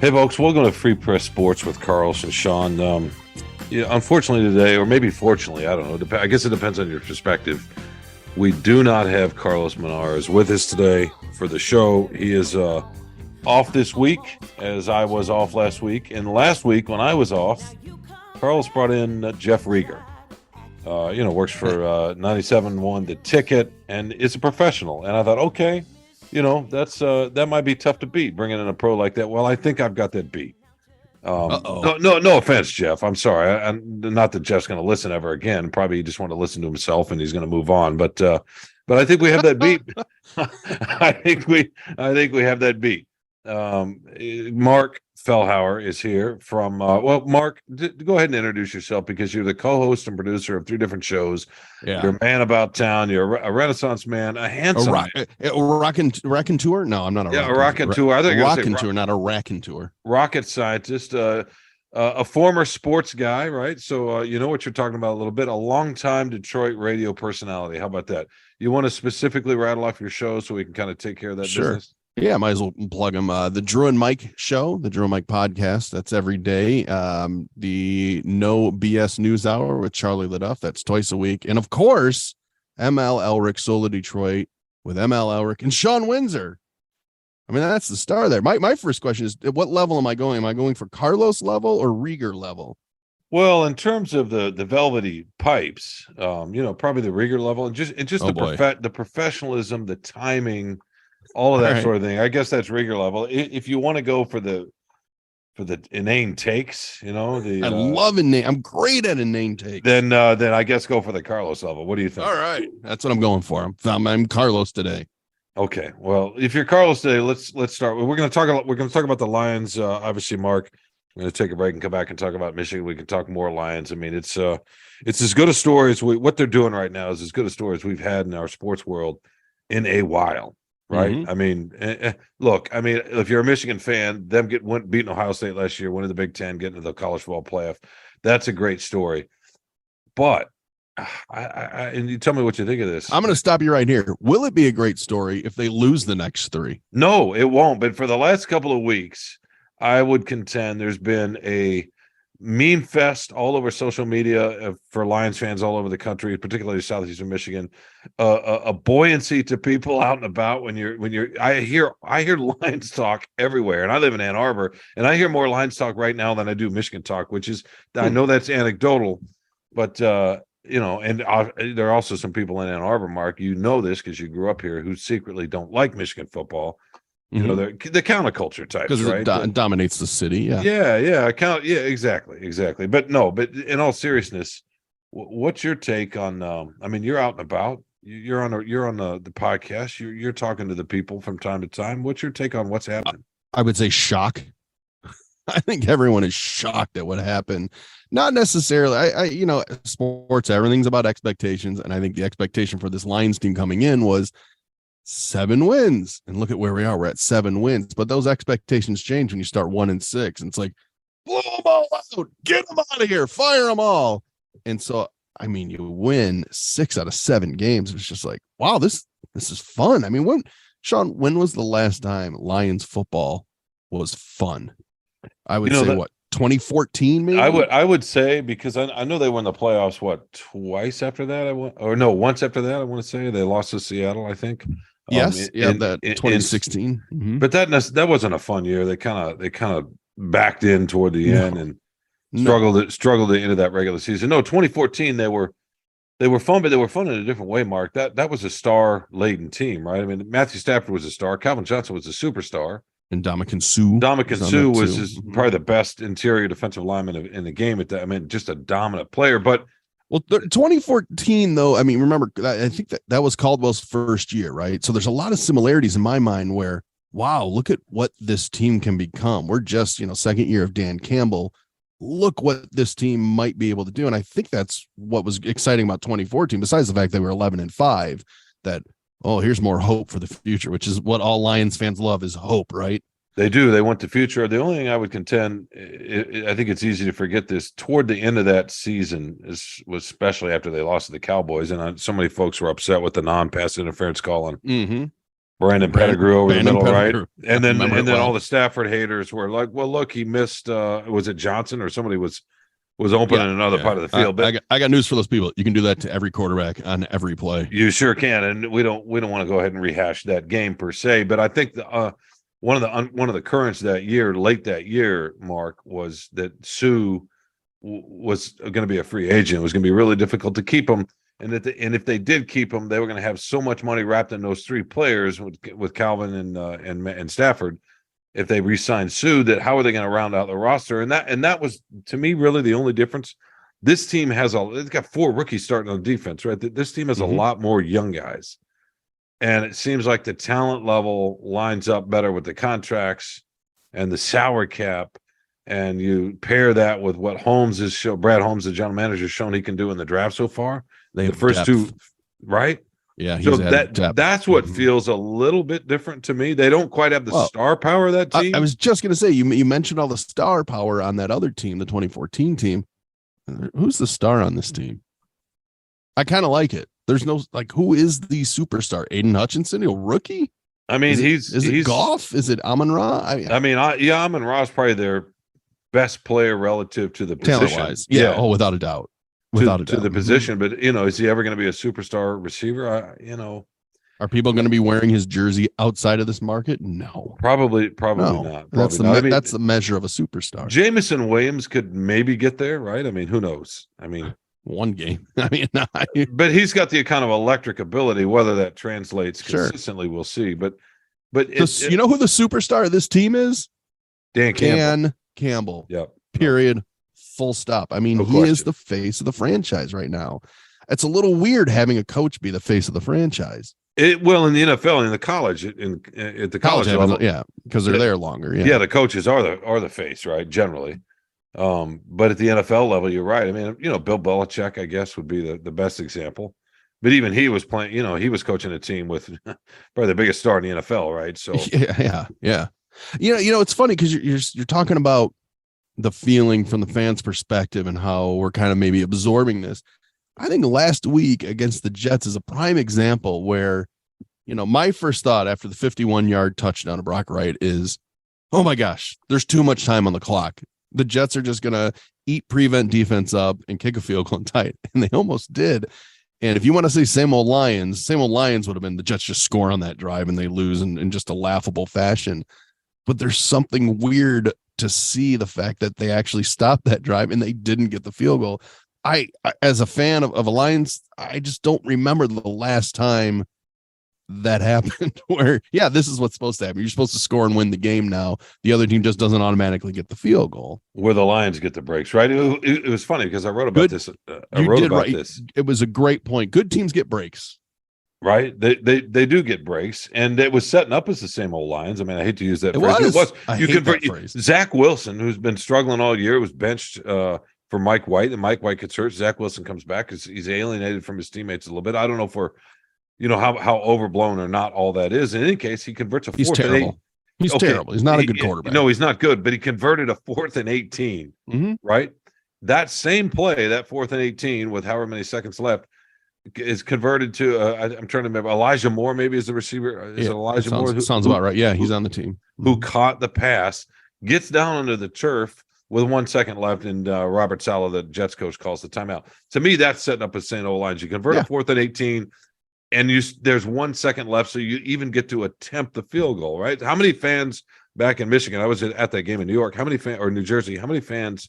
Hey, folks, welcome to Free Press Sports with Carlos and Shawn. Unfortunately today, or maybe fortunately, I don't know. I guess it depends on your perspective. We do not have Carlos Menarez with us today for the show. He is off this week, as I was off last week. And last week, when I was off, Carlos brought in Jeff Rieger. Works for 97.1 The Ticket, and is a professional. And I thought, okay, that might be tough to beat, bringing in a pro like that. Well, I think I've got that beat. No offense, Jeff. I'm sorry. Not that Jeff's going to listen ever again. Probably he just want to listen to himself and he's going to move on. But I think we have that beat. I think we have that beat. Marc Fellhauer is here from Marc, go ahead and introduce yourself, because you're the co-host and producer of 3 different shows. Yeah. You're a man about town. You're a Renaissance man, a handsome man. Raconteur? No, I'm not a raconteur. I think raconteur, not a raconteur. Rocket scientist, a former sports guy, right? So you know what you're talking about a little bit. A longtime Detroit radio personality. How about that? You want to specifically rattle off your show so we can kind of take care of that business? Yeah, might as well plug them. The Drew and Mike show, the Drew and Mike podcast. That's every day. The No BS News Hour with Charlie Leduff. That's twice a week. And of course, ML Elric, Solo Detroit with ML Elric and Shawn Windsor. I mean, that's the star there. My first question is, what level am I going? Am I going for Carlos level or Rieger level? Well, in terms of the velvety pipes, probably the Rieger level, and just the professionalism, the timing, all of that sort of thing. I guess that's Rieger level. If you want to go for the inane takes, I love inane. I'm great at inane takes. Then I guess go for the Carlos level. What do you think? All right, that's what I'm going for. I'm Carlos today. Okay. Well, if you're Carlos today, let's start. We're going to talk about the Lions. Obviously, Marc. We're going to take a break and come back and talk about Michigan. We can talk more Lions. I mean, it's as good a story as what they're doing right now is as good a story as we've had in our sports world in a while. Right. Mm-hmm. I mean, look, if you're a Michigan fan, them beating Ohio State last year, winning the Big Ten, getting to the college football playoff, that's a great story. But and you tell me what you think of this. I'm going to stop you right here. Will it be a great story if they lose the next 3? No, it won't. But for the last couple of weeks, I would contend there's been a meme fest all over social media for Lions fans all over the country, particularly southeastern Michigan. A buoyancy to people out and about when you're. I hear Lions talk everywhere, and I live in Ann Arbor, and I hear more Lions talk right now than I do Michigan talk, which is I know that's anecdotal, but and there are also some people in Ann Arbor, Marc. You know this because you grew up here, who secretly don't like Michigan football. They're the counterculture types, because right? It dominates the city. Yeah, exactly. But in all seriousness, what's your take on? You're out and about. You're on the podcast. You're talking to the people from time to time. What's your take on what's happening? I would say shock. I think everyone is shocked at what happened. Not necessarily. Sports, everything's about expectations, and I think the expectation for this Lions team coming in was 7 wins, and look at where we are. We're at 7 wins, but those expectations change when you start 1-6, and it's like, blow them all out, get them out of here, fire them all. And so, you win 6 out of 7 games. It's just like, wow, this is fun. Shawn, when was the last time Lions football was fun? I would say 2014, maybe. I would say, because I know they won the playoffs twice after that. Once after that. I want to say they lost to Seattle, I think. Yes, that 2016. Mm-hmm. But that wasn't a fun year. They kind of backed in toward the end and struggled into that regular season. No, 2014 they were fun, but they were fun in a different way, Marc. That was a star-laden team, right? Matthew Stafford was a star. Calvin Johnson was a superstar. And Ndamukong Suh. Was probably the best interior defensive lineman in the game at that. Just a dominant player. But 2014, though, remember, I think that was Caldwell's first year, right? So there's a lot of similarities in my mind where, wow, look at what this team can become. We're just, second year of Dan Campbell. Look what this team might be able to do. And I think that's what was exciting about 2014, besides the fact they were 11-5, that, oh, here's more hope for the future, which is what all Lions fans love, is hope, right? They do. They want the future. The only thing I would contend, I think it's easy to forget this. Toward the end of that season, was especially after they lost to the Cowboys, and so many folks were upset with the non-pass interference call on Brandon Pettigrew over the middle, right? And then all the Stafford haters were like, "Well, look, he missed. Was it Johnson or somebody was open in another part of the field?" But I got news for those people. You can do that to every quarterback on every play. You sure can, and we don't want to go ahead and rehash that game per se. But I think one of the currents that year, late that year, Mark, was that Sue was going to be a free agent. It was going to be really difficult to keep him, and if they did keep him, they were going to have so much money wrapped in those three players with Calvin and Stafford. If they re-signed Sue, that how are they going to round out the roster? And that was, to me, really the only difference. This team it's got 4 rookies starting on defense, right? This team has a lot more young guys. And it seems like the talent level lines up better with the contracts and the salary cap. And you pair that with what Brad Holmes, the general manager, has shown he can do in the draft so far. They the first depth. 2, right? Yeah. So that's what feels a little bit different to me. They don't quite have the star power of that team. I was just going to say, you mentioned all the star power on that other team, the 2014 team. Who's the star on this team? I kind of like it. There's no, who is the superstar? Aiden Hutchinson, a rookie? I mean, is it Goff? Is it Amon-Ra? Amon-Ra is probably their best player relative to the position. Talent-wise. Yeah. Oh, without a doubt. To the position. But, is he ever going to be a superstar receiver? Are people going to be wearing his jersey outside of this market? No. Probably no. not. That's not. That's the measure of a superstar. Jameson Williams could maybe get there, right? I mean, who knows? I mean, one game. But he's got the kind of electric ability. Whether that translates consistently, we'll see. But you know who the superstar of this team is? Dan Campbell. Yep. Period. Full stop. I mean, he is the face of the franchise right now. It's a little weird having a coach be the face of the franchise. In the NFL, in the college, at the college level, because they're there longer. The coaches are the face, right? Generally. But at the NFL level, you're right. I mean, Bill Belichick, I guess, would be the best example. But even he was playing, he was coaching a team with probably the biggest star in the NFL, right? So yeah. It's funny because you're talking about the feeling from the fans' perspective and how we're kind of maybe absorbing this. I think last week against the Jets is a prime example where, my first thought after the 51-yard touchdown to Brock Wright is, oh my gosh, there's too much time on the clock. The Jets are just going to prevent defense up and kick a field goal and tie it. And they almost did. And if you want to say same old Lions would have been the Jets just score on that drive and they lose in just a laughable fashion. But there's something weird to see the fact that they actually stopped that drive and they didn't get the field goal. I as a fan of a Lions, I just don't remember the last time that happened where, this is what's supposed to happen. You're supposed to score and win the game now. The other team just doesn't automatically get the field goal. Where the Lions get the breaks, right? It was funny because I wrote about this. This. It was a great point. Good teams get breaks. Right, they do get breaks, and it was setting up as the same old Lions. I mean, I hate to use that phrase. It was. You convert Zach Wilson, who's been struggling all year, was benched for Mike White, and Mike White gets hurt. Zach Wilson comes back because he's alienated from his teammates a little bit. I don't know if we're, how overblown or not all that is. In any case, he converts a 4th. He's terrible. He's terrible. He's not a good quarterback. No, he's not good. But he converted a 4th and 18. Right, that same play, that 4th and 18 with however many seconds left, is converted to I'm trying to remember, Elijah Moore maybe is the receiver. Is it Elijah Moore? Sounds about right. Yeah, he's on the team. Who caught the pass, gets down onto the turf with 1 second left, and Robert Saleh, the Jets coach, calls the timeout. To me, that's setting up as St. Lions. You convert a 4th and 18, and there's 1 second left, so you even get to attempt the field goal, right? How many fans back in Michigan? I was at that game in New York. How many fans, or New Jersey? How many fans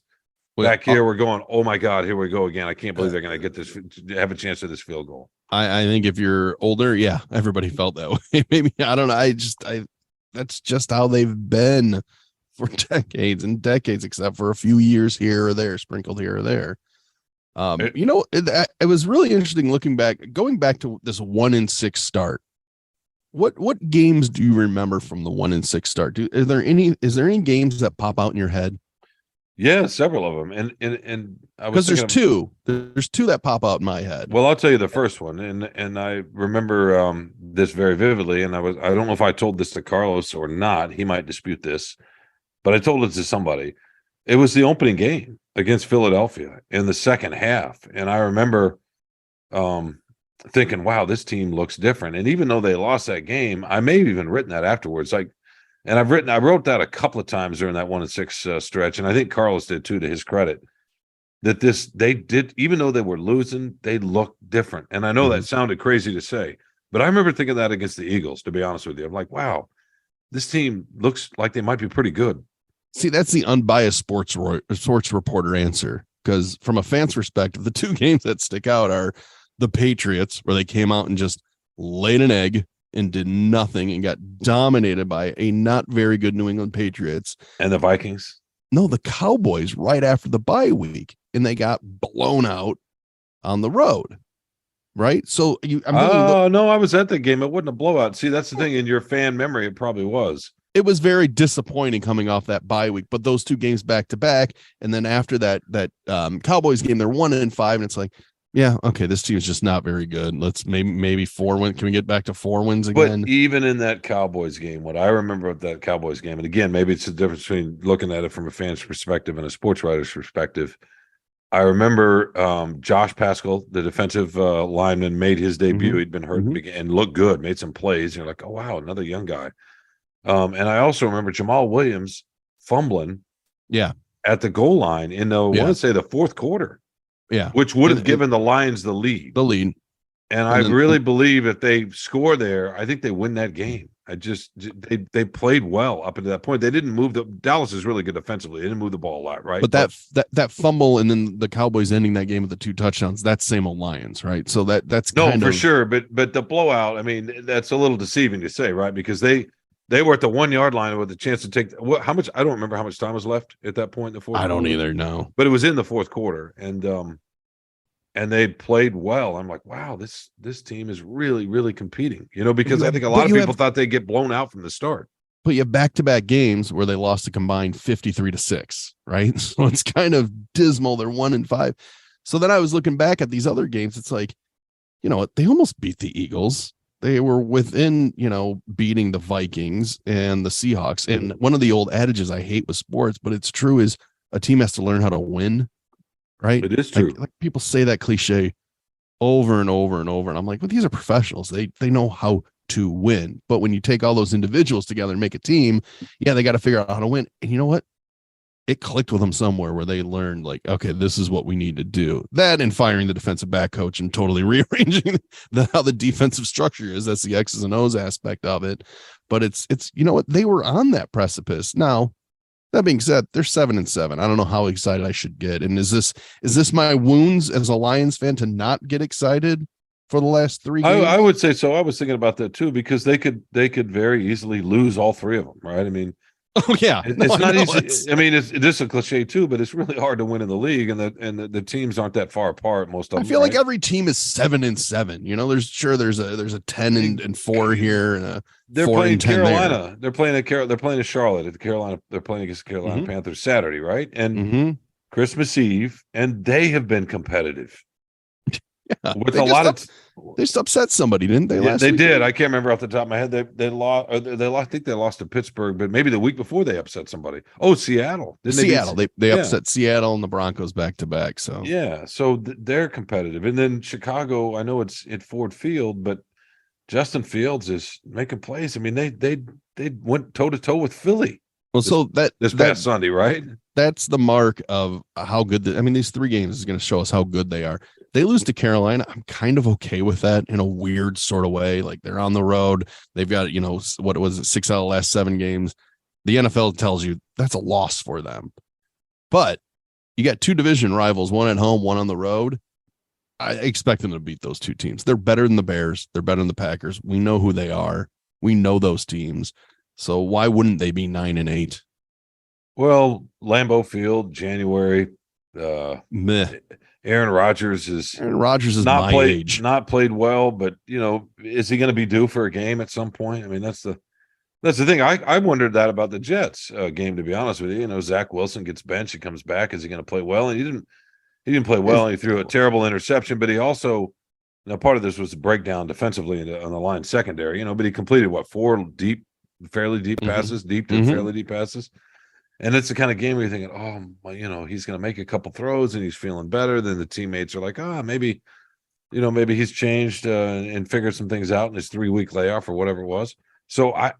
back here we're going, oh my God, here we go again. I can't believe they're going to get this, have a chance at this field goal. I think if you're older, everybody felt that way. Maybe, I don't know. That's just how they've been for decades and decades, except for a few years here or there, sprinkled here or there. It was really interesting going back to this 1-6 start. What games do you remember from the 1-6 start? Is there any games that pop out in your head? Yeah, several of them, and I was Because thinking there's two that pop out in my head. well, I'll tell you the first one, and I remember this very vividly, and I don't know if I told this to Carlos or not. He might dispute this, but I told it to somebody. It was the opening game against Philadelphia in the second half, and I remember um, thinking, "Wow, this team looks different." And even though they lost that game, I may have even written that afterwards. Like, and I wrote that a couple of times during that 1-6 stretch, and I think Carlos did too, to his credit. That they did, even though they were losing, they looked different. And I know Mm-hmm. that sounded crazy to say, but I remember thinking that against the Eagles. To be honest with you, I'm like, wow, this team looks like they might be pretty good. See, that's the unbiased sports reporter answer. Because from a fan's perspective, the two games that stick out are the Patriots, where they came out and just laid an egg and did nothing and got dominated by a not very good New England Patriots. And the Vikings. No, the Cowboys right after the bye week, and they got blown out on the road. Right. So Oh, no, I was at the game. It wasn't a blowout. See, that's the thing. In your fan memory, it probably was. it was very disappointing coming off that bye week, but those two games back to back, and then after that Cowboys game, they're 1-5, and it's like, yeah, okay, this team is just not very good. Let's maybe 4 wins. Can we get back to 4 wins again? But even in that Cowboys game, what I remember of that Cowboys game, and again, maybe it's the difference between looking at it from a fan's perspective and a sports writer's perspective. I remember Josh Pascal, the defensive lineman, made his debut. Mm-hmm. He'd been hurt and looked good, made some plays. And you're like, oh, wow, another young guy. And I also remember Jamal Williams fumbling at the goal line in I want to say the fourth quarter, which would have given the Lions the lead. And I really believe if they score there, I think they win that game. They played well up until that point. They didn't move Dallas is really good offensively. They didn't move the ball a lot, right? But that fumble and then the Cowboys ending that game with the 2 touchdowns, that's same old Lions, right? So that's for sure. But the blowout, I mean, that's a little deceiving to say, right? Because they were at the 1 yard line with a chance to take how much. I don't remember how much time was left at that point in the fourth. I don't either. No, but it was in the fourth quarter, and they played well. I'm like, wow, this team is really, really competing, because I think a lot of people thought they'd get blown out from the start. But you have back-to-back games where they lost a combined 53-6, right? So it's kind of dismal. They're 1-5. So then I was looking back at these other games. It's like, you know what? They almost beat the Eagles. They were within, beating the Vikings and the Seahawks. And one of the old adages I hate with sports, but it's true, is a team has to learn how to win. Right. It is true. Like people say that cliche over and over and over. And I'm like, well, these are professionals. They know how to win. But when you take all those individuals together and make a team, they got to figure out how to win. And you know what? It clicked with them somewhere where they learned, like, okay, this is what we need to do. That and firing the defensive back coach and totally rearranging how the defensive structure is. That's the X's and O's aspect of it. But it's you know what? They were on that precipice. Now, that being said, they're 7-7. I don't know how excited I should get. And is this my wounds as a Lions fan to not get excited for the last 3 games? I would say so. I was thinking about that too, because they could very easily lose all 3 of them, right? I mean, it's not easy. I mean, it's just a cliche too, but it's really hard to win in the league, and the teams aren't that far apart. Most of them. I feel like every team is 7-7. There's a 10-4 here and a they're 4 playing and 10 Carolina. there. They're playing at Charlotte at the Carolina. They're playing against the Carolina Panthers Saturday, right? And Christmas Eve, and they have been competitive. With a lot of they just upset somebody, didn't they? They did. I can't remember off the top of my head. They lost. I think they lost to Pittsburgh, but maybe the week before they upset somebody. Oh, Seattle. They upset Seattle and the Broncos back to back. So so they're competitive. And then Chicago. I know it's at Ford Field, but Justin Fields is making plays. I mean, they went toe to toe with Philly. Well, this past Sunday, right? That's the mark of how good. These 3 games is going to show us how good they are. They lose to Carolina. I'm kind of okay with that in a weird sort of way. Like, they're on the road. They've got, what was it, 6 out of the last 7 games. The NFL tells you that's a loss for them. But you got 2 division rivals, one at home, one on the road. I expect them to beat those 2 teams. They're better than the Bears. They're better than the Packers. We know who they are. We know those teams. So why wouldn't they be 9-8? Well, Lambeau Field, January. Meh. Aaron Rodgers is not my age. Not played well, but is he going to be due for a game at some point? I mean, that's the That's the thing. I wondered that about the Jets game, to be honest with you. You know, Zach Wilson gets benched, he comes back. Is he going to play well? And he didn't play well. And he threw a terrible interception, but he also, part of this was a breakdown defensively on the line secondary, but he completed four fairly deep passes, deep to fairly deep passes. And it's the kind of game where you're thinking, oh, well, he's going to make a couple throws and he's feeling better. Then the teammates are like, maybe he's changed and figured some things out in his 3-week layoff or whatever it was. So I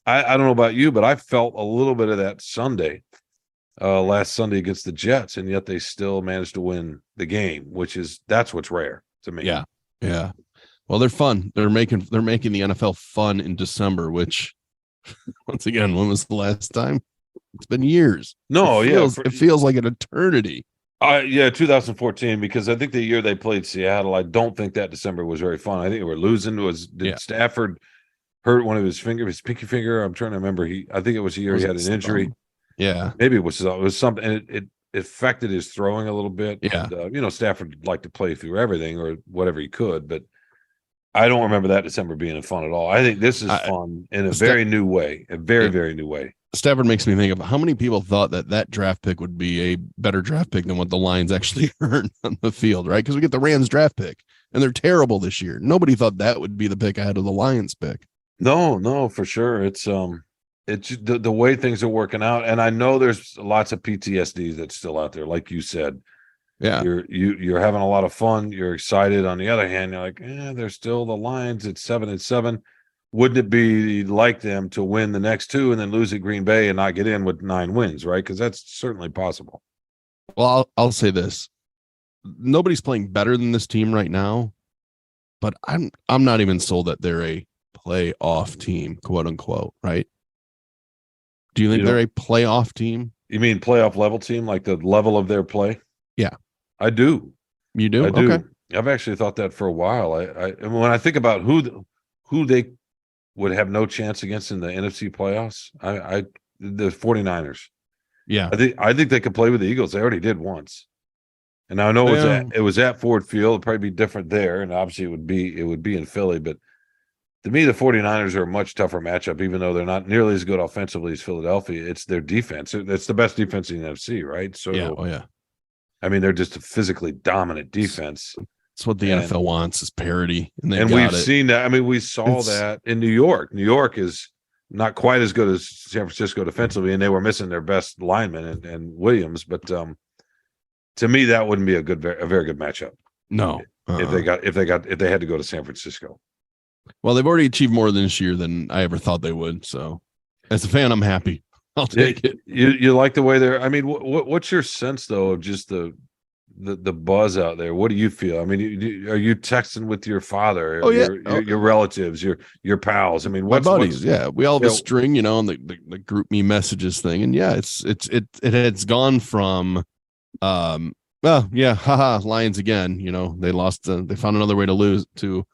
don't know about you, but I felt a little bit of that last Sunday against the Jets, and yet they still managed to win the game, that's what's rare to me. Yeah. Yeah. Well, they're fun. They're making the NFL fun in December, which once again, when was the last time? It's been years. No, it feels like an eternity. 2014, because I think the year they played Seattle, I don't think that December was very fun. I think they were losing. Stafford hurt one of his pinky finger? I'm trying to remember. I think it was the year he had an injury. Yeah, maybe it was something. And it affected his throwing a little bit. Yeah, and, Stafford liked to play through everything or whatever he could, but I don't remember that December being fun at all. I think this is fun in a very new way, very new way. Stafford makes me think of how many people thought that draft pick would be a better draft pick than what the Lions actually earned on the field, right? Because we get the Rams draft pick, and they're terrible this year. Nobody thought that would be the pick ahead of the Lions pick. No, for sure. It's the way things are working out, and I know there's lots of PTSD that's still out there, like you said. Yeah, you're having a lot of fun. You're excited. On the other hand, you're like, they're still the Lions. It's 7-7. Wouldn't it be like them to win the next two and then lose at Green Bay and not get in with 9 wins, right? Because that's certainly possible. Well, I'll say this: nobody's playing better than this team right now, but I'm not even sold that they're a playoff team, quote unquote, right? Do you think they're a playoff team? You mean playoff level team, like the level of their play? Yeah, I do. You do? I do. Okay. I've actually thought that for a while. When I think about who they would have no chance against in the NFC playoffs, the 49ers. Yeah. I think they could play with the Eagles. They already did once. And I know it was at Ford Field. It'd probably be different there, and obviously it would be in Philly, but to me, the 49ers are a much tougher matchup, even though they're not nearly as good offensively as Philadelphia. It's their defense. It's the best defense in the NFC, right? So yeah. I mean, they're just a physically dominant defense. That's what the NFL wants, is parity. And we've seen that. I mean, we saw that in New York. New York is not quite as good as San Francisco defensively, and they were missing their best lineman and Williams. But to me, that wouldn't be a very good matchup. No, if they had to go to San Francisco. Well, they've already achieved more this year than I ever thought they would. So, as a fan, I'm happy. I'll take it. You like the way they're. I mean, what's your sense though of just the buzz out there? What do you feel? I mean, are you texting with your father? Oh yeah, your relatives, your pals. I mean, my buddies. Yeah, we all have a string, on the group me messages thing, and yeah, it has gone from, well, yeah, haha, Lions again. They lost. They found another way to lose. To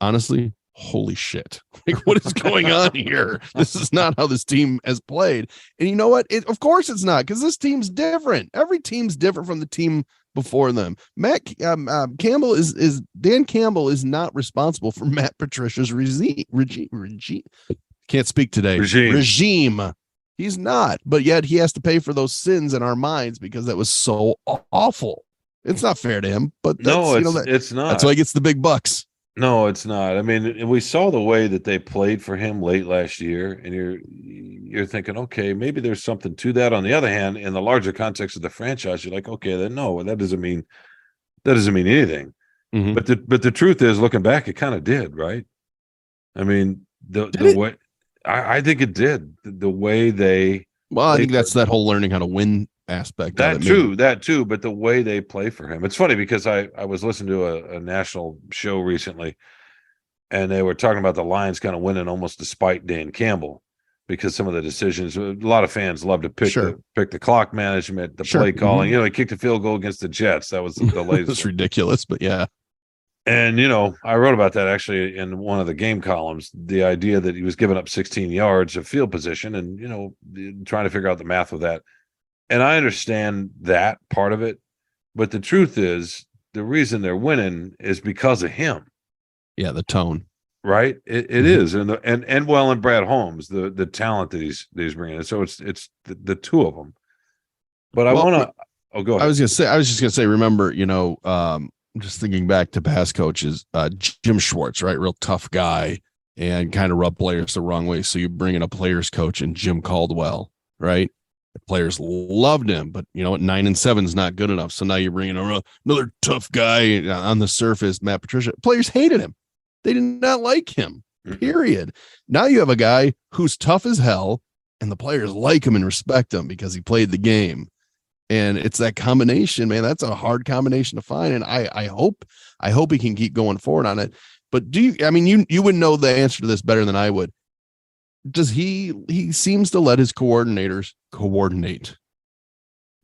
honestly, holy shit! Like, what is going on here? This is not how this team has played. And you know what? Of course it's not, because this team's different. Every team's different from the team before them. Campbell is Dan Campbell is not responsible for Matt Patricia's regime. Can't speak today. Regime. He's not, but yet he has to pay for those sins in our minds because that was so awful. It's not fair to him, but it's not. That's why he gets the big bucks. No, it's not. I mean, we saw the way that they played for him late last year, and you're thinking, okay, maybe there's something to that. On the other hand, in the larger context of the franchise, you're like, okay, then no, that doesn't mean anything. Mm-hmm. But the truth is, looking back, it kind of did, right? I mean, the way I think it did. The way they. Well, I think that's that whole learning how to win aspect. That too, but the way they play for him. It's funny because I was listening to a national show recently, and they were talking about the Lions kind of winning almost despite Dan Campbell, because some of the decisions, a lot of fans love to pick the clock management, the play calling. Mm-hmm. He kicked a field goal against the Jets. That was the latest. It's ridiculous, but yeah. And, I wrote about that actually in one of the game columns, the idea that he was giving up 16 yards of field position and, trying to figure out the math of that. And I understand that part of it, but the truth is the reason they're winning is because of him. Yeah, the tone. right? It Mhm. is, and well, and Brad Holmes, the talent that he's bringing in. So it's the two of them. But I Well, want to. Oh, go I ahead. was just gonna say, remember, just thinking back to past coaches, Jim Schwartz, right? Real tough guy and kind of rub players the wrong way. So you bring in a players coach and Jim Caldwell, right? The players loved him, but 9-7 is not good enough. So now you're bringing another tough guy on the surface, Matt Patricia. Players hated him. They did not like him, period. Now you have a guy who's tough as hell, and the players like him and respect him because he played the game. And it's that combination, man. That's a hard combination to find. And I hope he can keep going forward on it. But you would know the answer to this better than I would. Does he seems to let his coordinators coordinate?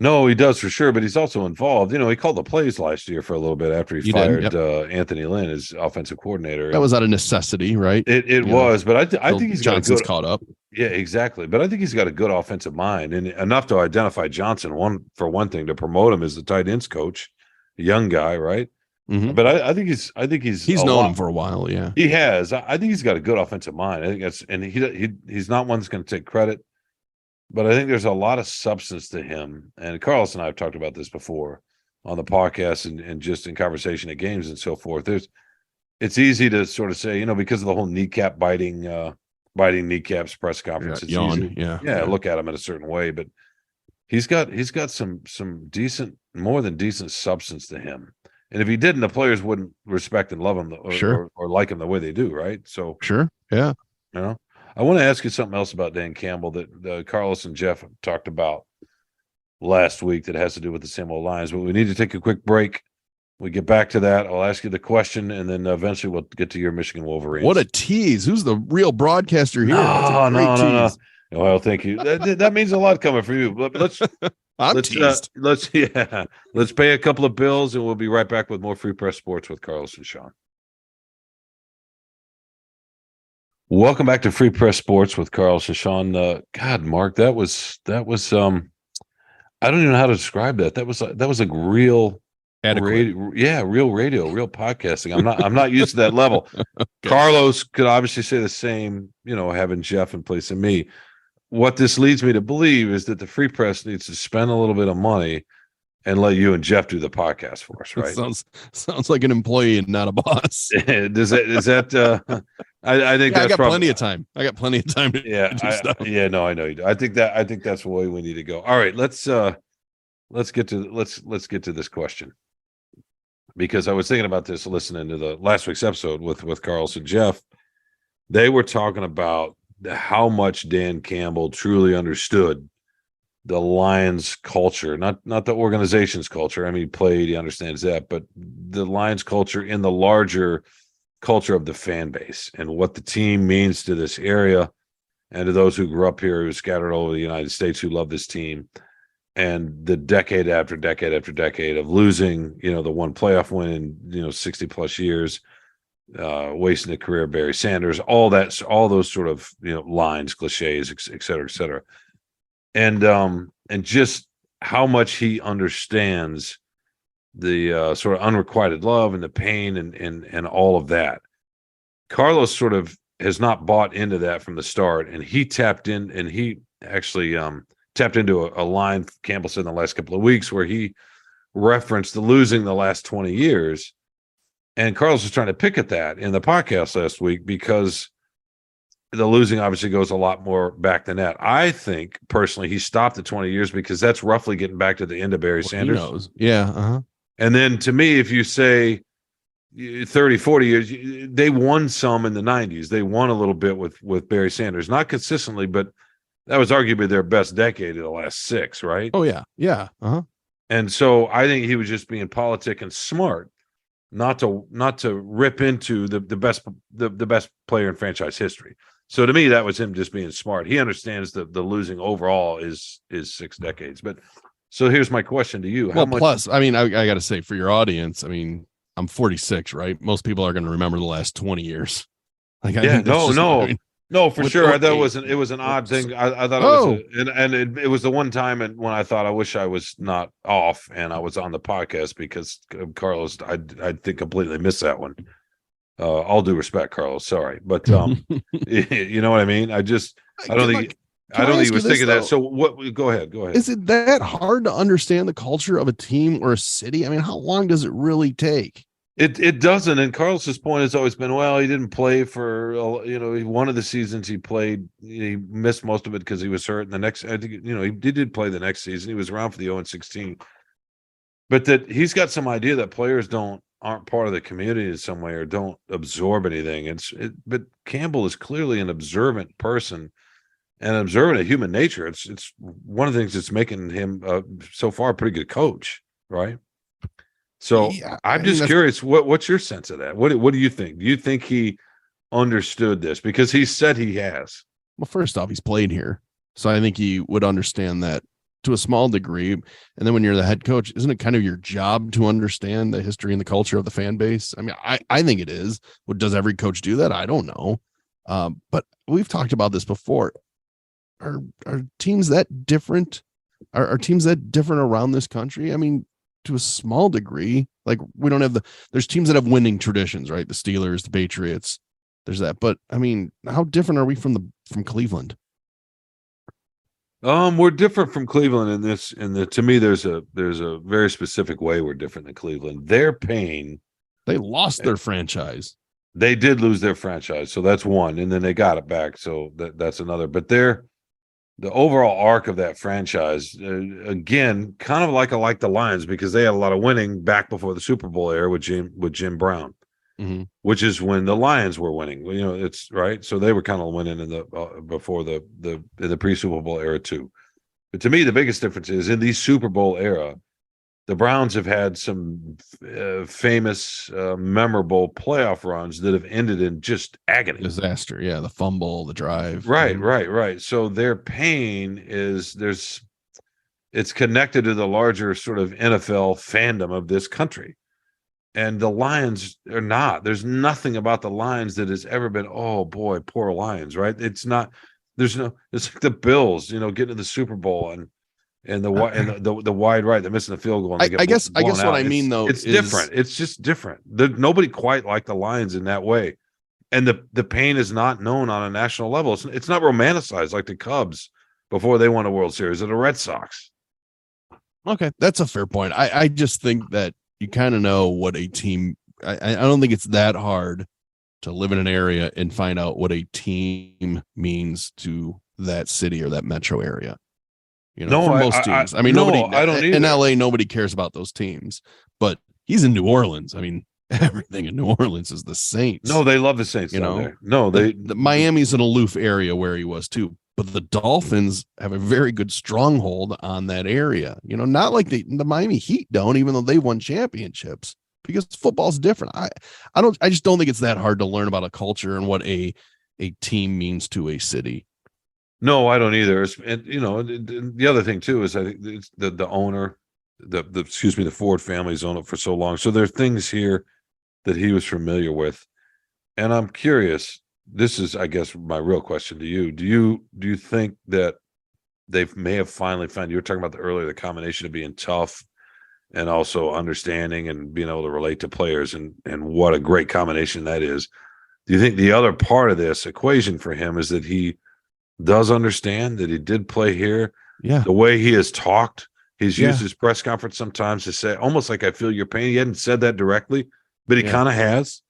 No, he does for sure, but he's also involved. He called the plays last year for a little bit after he fired Yep. Anthony Lynn, his offensive coordinator. That was out of necessity, right? It was, but I think he's Johnson's got a good caught up. Yeah, exactly. But I think he's got a good offensive mind and enough to identify Johnson. One thing, to promote him as the tight ends coach, a young guy, right? Mm-hmm. But I think he's known him for a while. Yeah, he has. I think he's got a good offensive mind. I think he's not one that's going to take credit, but I think there's a lot of substance to him. And Carlos and I have talked about this before on the podcast and just in conversation at games and so forth. It's easy to sort of say, because of the whole kneecap biting kneecaps press conference. It's yawn. easy. Yeah. Look at him in a certain way, but he's got some decent, more than decent substance to him. And if he didn't, the players wouldn't respect and love him or like him the way they do, right? So sure, yeah. I want to ask you something else about Dan Campbell that Carlos and Jeff talked about last week that has to do with the same old lines. But we need to take a quick break. We get back to that. I'll ask you the question, and then eventually we'll get to your Michigan Wolverines. What a tease! Who's the real broadcaster here? No. Well, thank you. That means a lot coming from you. Let's teased. Let's pay a couple of bills, and we'll be right back with more Free Press Sports with Carlos and Shawn. Welcome back to Free Press Sports with Carlos and Shawn. God, Mark, that was I don't even know how to describe that. That was like real. Real radio, real podcasting. I'm not used to that level. Okay. Carlos could obviously say the same, having Jeff in place of me. What this leads me to believe is that the Free Press needs to spend a little bit of money and let you and Jeff do the podcast for us, right? Sounds like an employee and not a boss. Is that I think that's plenty of time. I got plenty of time to do stuff. No, I know you do. I think that's the way we need to go. All right, let's get to this question. Because I was thinking about this listening to the last week's episode with Carlos and Jeff. They were talking about how much Dan Campbell truly understood the Lions culture, not the organization's culture. I mean, he played, he understands that, but the Lions culture in the larger culture of the fan base and what the team means to this area and to those who grew up here, who scattered all over the United States, who love this team. And the decade after decade after decade of losing, the one playoff win in, 60 plus years, wasting the career of Barry Sanders, all those sort of, lines, cliches, et cetera, et cetera. And just how much he understands the sort of unrequited love and the pain and all of that. Carlos sort of has not bought into that from the start, and he tapped in, and he actually tapped into a line Campbell said in the last couple of weeks where he referenced the losing the last 20 years. And Carlos was trying to pick at that in the podcast last week because the losing obviously goes a lot more back than that. I think personally he stopped at 20 years because that's roughly getting back to the end of Barry Sanders. He knows. Yeah. Uh-huh. And then to me, if you say 30, 40 years, they won some in the 90s. They won a little bit with Barry Sanders, not consistently, but that was arguably their best decade of the last 6, right? Oh, yeah. Yeah. Uh-huh. And so I think he was just being politic and smart, not to rip into the best player in franchise history. So to me, that was him just being smart. He understands the losing overall is 6 decades. But so here's my question to you. How much? Plus, I mean, I got to say for your audience, I mean, I'm 46, right? Most people are going to remember the last 20 years. No, for sure. I thought it was an odd thing. I thought it was the one time when I thought I wish I was not off and I was on the podcast because Carlos, I think completely missed that one. All due respect, Carlos. Sorry, but you know what I mean. I don't think. Can I don't I think he ask you was this, thinking that. though? So what? Go ahead. Go ahead. Is it that hard to understand the culture of a team or a city? I mean, how long does it really take? It doesn't. And Carlos's point has always been, well, he didn't play for one of the seasons he played. He missed most of it because he was hurt. And the next, I think, he did play the next season. He was around for the 0-16. But that he's got some idea that players aren't part of the community in some way or don't absorb anything. But Campbell is clearly an observant person and observant of human nature. It's one of the things that's making him so far a pretty good coach, right? So Yeah, I'm I mean, just that's curious, what's your sense of that? What do you think? Do you think he understood this? Because he said he has. well, first off, he's played here. So I think he would understand that to a small degree. And then when you're the head coach, isn't it kind of your job to understand the history and the culture of the fan base? I mean, I think it is. Well, does every coach do that? I don't know. But we've talked about this before. Are teams that different? Are teams that different around this country? I mean, to a small degree, like we don't have there's teams that have winning traditions, right? The Steelers, the Patriots, there's that. But I mean, how different are we from Cleveland? We're different from Cleveland in this. To me, there's a very specific way we're different than Cleveland. Their pain. They lost their franchise. They did lose their franchise, so that's one, and then they got it back, so that's another. But the overall arc of that franchise, again, kind of like the Lions, because they had a lot of winning back before the Super Bowl era with Jim Brown, which is when the Lions were winning. It's right. So they were kind of winning in the before the pre-Super Bowl era too. But to me, the biggest difference is in the Super Bowl era, the Browns have had some famous, memorable playoff runs that have ended in just agony. Disaster. Yeah. The fumble, the drive. Right. So their pain it's connected to the larger sort of NFL fandom of this country. And the Lions are not. There's nothing about the Lions that has ever been, oh boy, poor Lions, right? It's not, it's like the Bills, getting to the Super Bowl and the wide right, they're missing the field goal. I guess what I mean though, it's different. It's just different. Nobody quite like the Lions in that way, and the pain is not known on a national level. It's not romanticized like the Cubs before they won a World Series or the Red Sox. Okay, that's a fair point. I just think that you kind of know what a team. I don't think it's that hard to live in an area and find out what a team means to that city or that metro area. For most teams. I mean, nobody. I don't either. In LA, nobody cares about those teams. But he's in New Orleans. I mean, everything in New Orleans is the Saints. No, they love the Saints. The Miami's an aloof area where he was too. But the Dolphins have a very good stronghold on that area. Not like the Miami Heat don't, even though they won championships. Because football's different. I just don't think it's that hard to learn about a culture and what a team means to a city. No, I don't either. And the other thing too is I think it's the owner, the Ford family's owned it for so long. So there are things here that he was familiar with. And I'm curious, this is, I guess, my real question to you. Do you think that they may have finally found, you were talking about the combination of being tough and also understanding and being able to relate to players and what a great combination that is. Do you think the other part of this equation for him is that he does understand that he did play here? Yeah. The way he has talked, he's used his press conference sometimes to say almost like, I feel your pain. He hadn't said that directly, but he kind of has.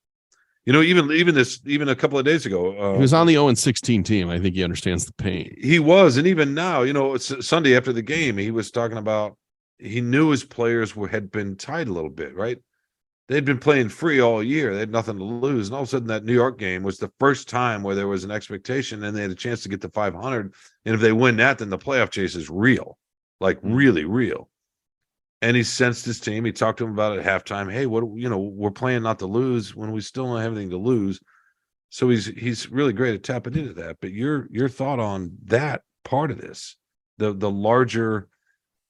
Even a couple of days ago, he was on the 0-16 team. I think he understands the pain. He was, and even now, it's Sunday after the game, he was talking about he knew his players had been tied a little bit, right? They'd been playing free all year. They had nothing to lose. And all of a sudden, that New York game was the first time where there was an expectation and they had a chance to get to 500. And if they win that, then the playoff chase is real, like really real. And he sensed his team. He talked to him about it at halftime. Hey, we're playing not to lose when we still don't have anything to lose. So he's really great at tapping into that. But your thought on that part of this, the larger.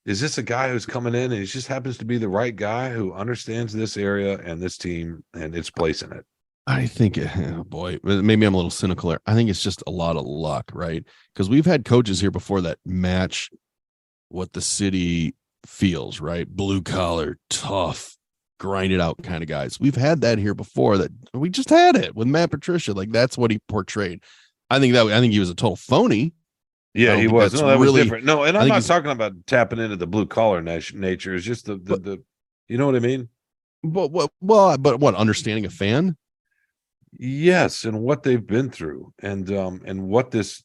Is this a guy who's coming in and he just happens to be the right guy who understands this area and this team and its place in it? I think, oh boy, maybe I'm a little cynical there. I think it's just a lot of luck, right? Because we've had coaches here before that match what the city feels, right? Blue collar, tough, grind it out kind of guys. We've had that here before. That we just had it with Matt Patricia. Like that's what he portrayed. I think he was a total phoney. Yeah, he was. No, that was different. No, and I'm not he's talking about tapping into the blue collar nature. It's just the you know what I mean? But what understanding a fan? Yes, and what they've been through, and what this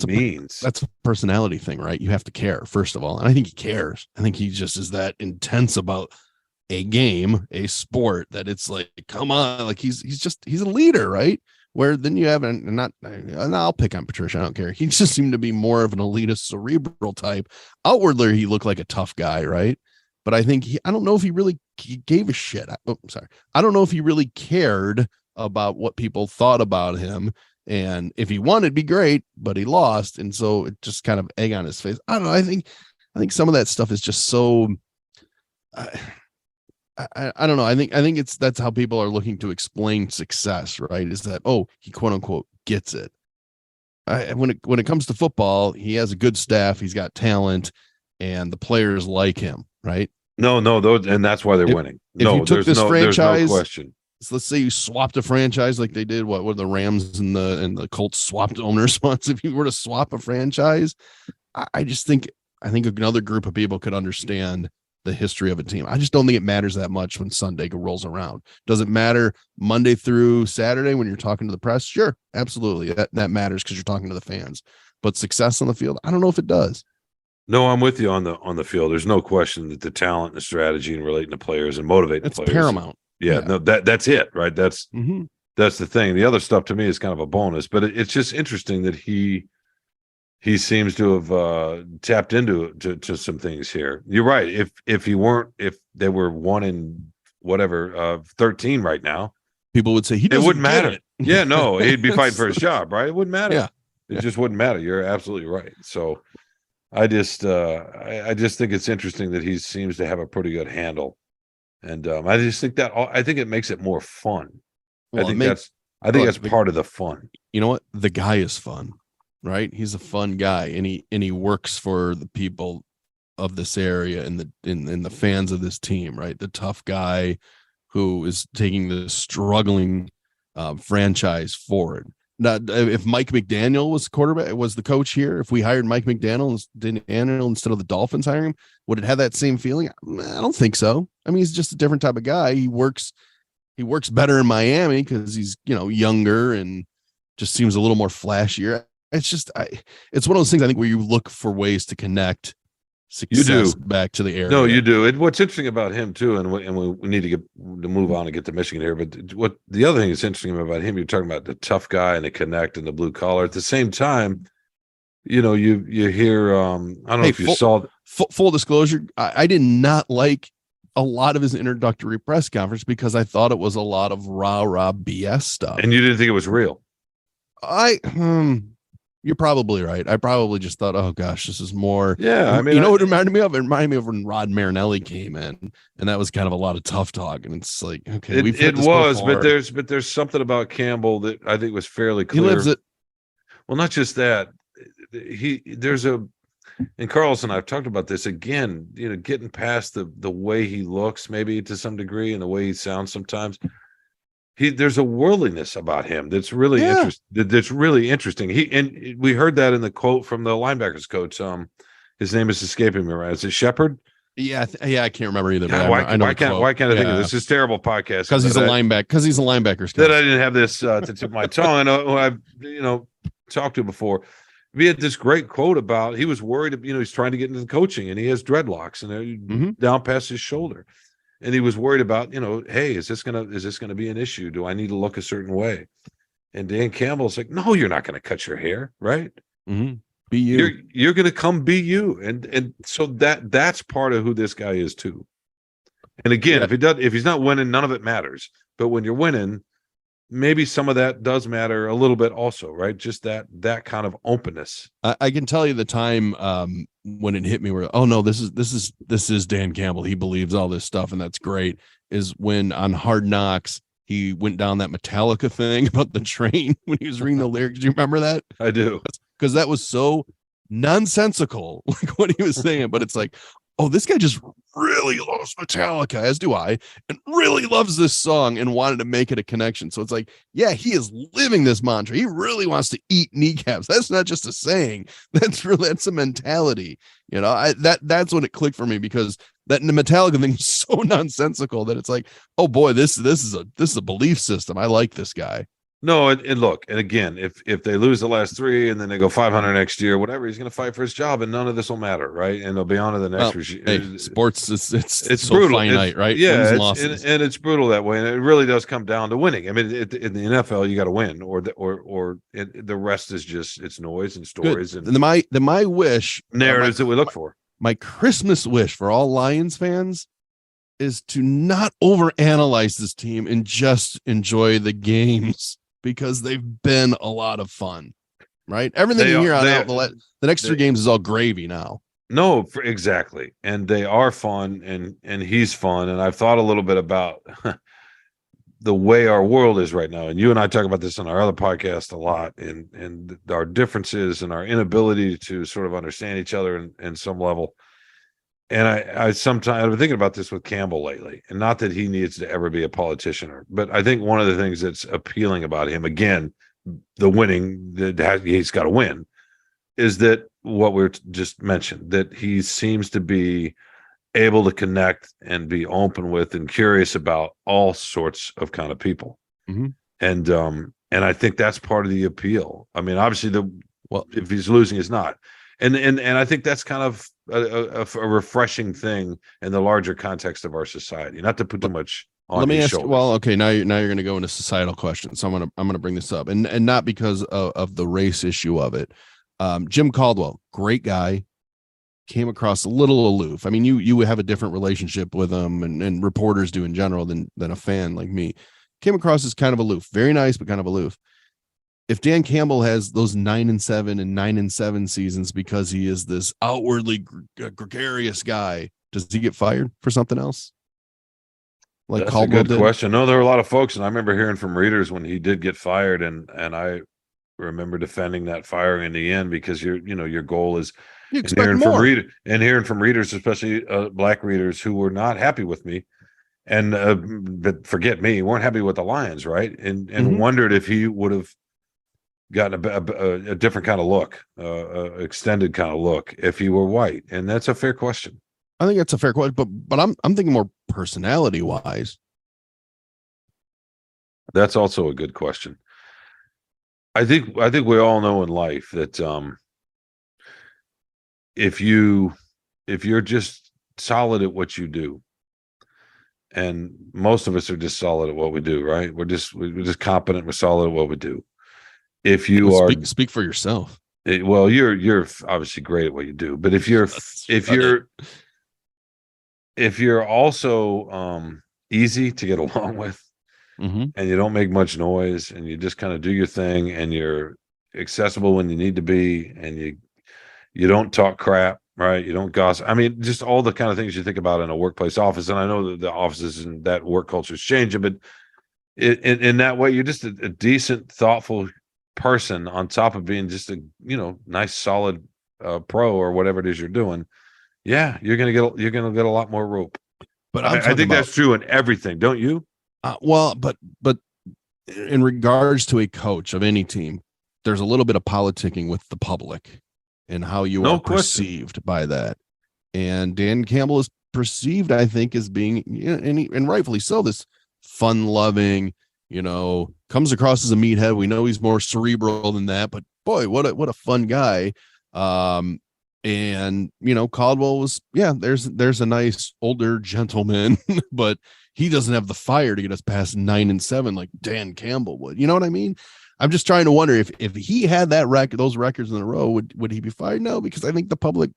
means. That's a personality thing, right? You have to care, first of all, and I think he cares. I think he just is that intense about a game, a sport, that it's like, come on, like he's a leader, right? Where then you have, and I'll pick on Patricia, I don't care. He just seemed to be more of an elitist, cerebral type. Outwardly, he looked like a tough guy, right? But I think I don't know if he gave a shit. I don't know if he really cared about what people thought about him. And if he won, it'd be great, but he lost. And so it just kind of egg on his face. I don't know. I think some of that stuff is just so, I don't know. I think that's how people are looking to explain success, right? Is that, oh, he quote unquote gets it. When it comes to football, he has a good staff. He's got talent and the players like him, right? No, and that's why they're winning. If you took this franchise, there's no question. So let's say you swapped a franchise like they did what the Rams and the Colts swapped owners once. If you were to swap a franchise, I think another group of people could understand the history of a team. I just don't think it matters that much when Sunday rolls around. Does it matter Monday through Saturday when you're talking to the press? Sure, absolutely. That matters because you're talking to the fans. But success on the field, I don't know if it does. No, I'm with you on the field. There's no question that the talent and the strategy and relating to players and motivating players. It's paramount. Yeah, no, that's it, right? That's the thing. The other stuff to me is kind of a bonus, but it's just interesting that he seems to have tapped into to some things here. You're right. If they were 1-13 right now, people would say it wouldn't matter. Yeah, no, he'd be fighting for his job, right? It wouldn't matter. Yeah, it just wouldn't matter. You're absolutely right. So I just think it's interesting that he seems to have a pretty good handle. And I just think it makes it more fun. Well, I think that's part of the fun. You know what? The guy is fun, right? He's a fun guy, and he works for the people of this area and the fans of this team, right? The tough guy who is taking the struggling franchise forward. Now, if Mike McDaniel was the coach here, if we hired Mike McDaniel instead of the Dolphins hiring him, would it have that same feeling? I don't think so. I mean, he's just a different type of guy. He works better in Miami because he's, younger and just seems a little more flashier. It's just, it's one of those things I think where you look for ways to connect success back to the area. No, you do. What's interesting about him too, and we need to move on and get to Michigan here. But what the other thing that's interesting about him, you're talking about the tough guy and the connect and the blue collar. At the same time, you hear. I don't know if you saw. Full disclosure, I did not like a lot of his introductory press conference because I thought it was a lot of rah BS stuff. And you didn't think it was real. You're probably right. I probably just thought, oh gosh, this is more. Yeah, I mean, what it reminded me of? It reminded me of when Rod Marinelli came in, and that was kind of a lot of tough talk. And it's like, okay, it was, before. but there's something about Campbell that I think was fairly clear. He lives it. Well, not just that. And Carlson, I've talked about this again. Getting past the way he looks, maybe to some degree, and the way he sounds sometimes. There's a worldliness about him that's really interesting. We heard that in the quote from the linebackers coach. His name is escaping me. Right? Is it Shepard? Yeah, I can't remember either. God, why can't I think of this? This is terrible podcast because he's a linebacker. Because he's a linebacker. That I didn't have this to tip of my tongue. I've talked to before. We had this great quote about he was worried. He's trying to get into the coaching and he has dreadlocks and they're down past his shoulder. And he was worried about, hey, is this gonna be an issue? Do I need to look a certain way? And Dan Campbell's like, no, you're not going to cut your hair, right? Mm-hmm. Be you. You're going to come be you, and so that's part of who this guy is too. And again, if he's not winning, none of it matters. But when you're winning, maybe some of that does matter a little bit also, right? Just that kind of openness. I can tell you the time when it hit me where, oh no, this is Dan Campbell. He believes all this stuff, and that's great. Is when on Hard Knocks he went down that Metallica thing about the train when he was reading the lyrics. Do you remember that? I do, because that was so nonsensical, like what he was saying. But it's like, oh, this guy just really loves Metallica, as do I, and really loves this song and wanted to make it a connection. So it's like, yeah, he is living this mantra. He really wants to eat kneecaps. That's not just a saying. That's a mentality. That's when it clicked for me, because that Metallica thing is so nonsensical that it's like, oh boy, this is a belief system. I like this guy. No, and look, and again, if they lose the last 3 and then they go 500 next year, whatever, he's going to fight for his job, and none of this will matter, right? And they'll be on to the next regime. Hey, sports, it's so brutal, finite, right? Yeah, and it's brutal that way, and it really does come down to winning. I mean, in the NFL, you got to win, or the rest is just it's noise and stories. Good. And my wish, narratives that we look for. My Christmas wish for all Lions fans is to not overanalyze this team and just enjoy the games, because they've been a lot of fun, right? Everything you hear on out, the next 3 games is all gravy now. No, exactly. And they are fun, and he's fun. And I've thought a little bit about the way our world is right now. And you and I talk about this on our other podcast a lot, and our differences and our inability to sort of understand each other in some level. And I've been thinking about this with Campbell lately, and not that he needs to ever be a politician, but I think one of the things that's appealing about him, again, the winning that he's got to win, is that what we just mentioned, that he seems to be able to connect and be open with and curious about all sorts of kind of people. Mm-hmm. And I think that's part of the appeal. I mean, obviously if he's losing, it's not. And I think that's kind of a refreshing thing in the larger context of our society. Not to put too much on. Let me ask. Shoulders. Well, okay, now you're going to go into societal questions. So I'm going to bring this up, and not because of the race issue of it. Jim Caldwell, great guy, came across a little aloof. I mean, you have a different relationship with him, and reporters do in general than a fan like me. Came across as kind of aloof, very nice, but kind of aloof. If Dan Campbell has those 9-7 and 9-7 seasons because he is this outwardly gregarious guy, does he get fired for something else? Like that's Caldwell a good did? question. No, there were a lot of folks, and I remember hearing from readers when he did get fired, and I remember defending that firing in the end, because your goal is you expect more. Hearing from readers, especially black readers who were not happy with me, and but forget me, weren't happy with the Lions, right? And Mm-hmm. wondered if he would have gotten a different kind of look, extended kind of look, if he were white. And that's a fair question. I think that's a fair question, but I'm thinking more personality wise. That's also a good question. I think we all know in life that if you're just solid at what you do, and most of us are just solid at what we do, right? We're just competent, we're solid at what we do. If you speak for yourself. Well, you're obviously great at what you do, but if you're also easy to get along with, mm-hmm. and you don't make much noise, and you just kind of do your thing, and you're accessible when you need to be, and you don't talk crap, right? You don't gossip. I mean, just all the kind of things you think about in a workplace office. And I know that the offices and that work culture is changing, but in that way, you're just a decent, thoughtful person, on top of being just a nice, solid pro or whatever it is you're doing. Yeah, you're gonna get a lot more rope. But I think that's true in everything, don't you? Well, but in regards to a coach of any team, there's a little bit of politicking with the public and how you are perceived by that. And Dan Campbell is perceived, I think, as being, and rightfully so, this fun-loving, comes across as a meathead. We know he's more cerebral than that, but boy, what a fun guy. And Caldwell was, there's a nice older gentleman, but he doesn't have the fire to get us past 9-7 like Dan Campbell would. You know what I mean? I'm just trying to wonder if he had those records in a row, would he be fired? No, because I think the public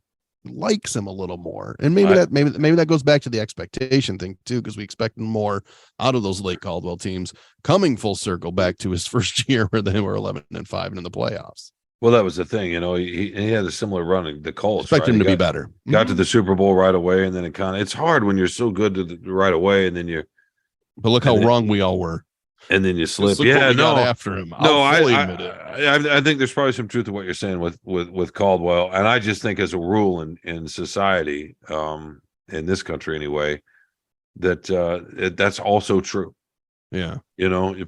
likes him a little more, and maybe that goes back to the expectation thing too, because we expect more out of those late Caldwell teams, coming full circle back to his first year where they were 11-5 and in the playoffs. Well, that was the thing, he had a similar run in the Colts. Expect him to be better. Got to the Super Bowl right away, and then it's hard when you're so good right away, and then but look how wrong we all were. and then you Just slip. look what Yeah, we got no, after him. no, I'll fully admit it. I think there's probably some truth to what you're saying with Caldwell, and I just think as a rule in society, in this country anyway, that that's also true. Yeah.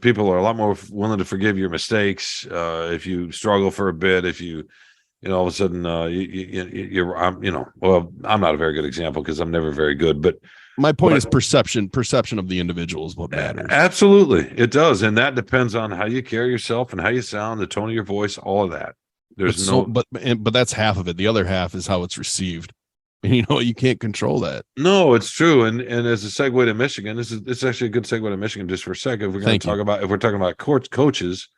People are a lot more willing to forgive your mistakes if you struggle for a bit. If all of a sudden well, I'm not a very good example because I'm never very good, but My point is perception of the individual is what matters. Absolutely, it does, and that depends on how you carry yourself and how you sound, the tone of your voice, all of that. But that's half of it. The other half is how it's received. And you can't control that. No, it's true. And as a segue to Michigan, this is actually a good segue to Michigan just for a second. If we're going to talk about, if we're talking about coaches,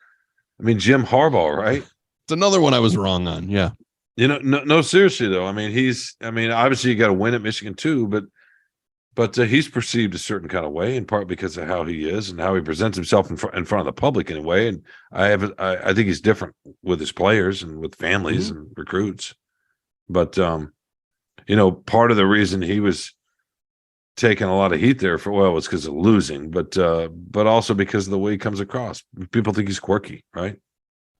I mean, Jim Harbaugh, right? It's another one I was wrong on. Yeah. No, seriously though. I mean, obviously you got to win at Michigan too, but he's perceived a certain kind of way, in part because of how he is and how he presents himself in front of the public in a way. And I think he's different with his players and with families and recruits. But part of the reason he was taking a lot of heat there was because of losing, but also because of the way he comes across. People think he's quirky, right?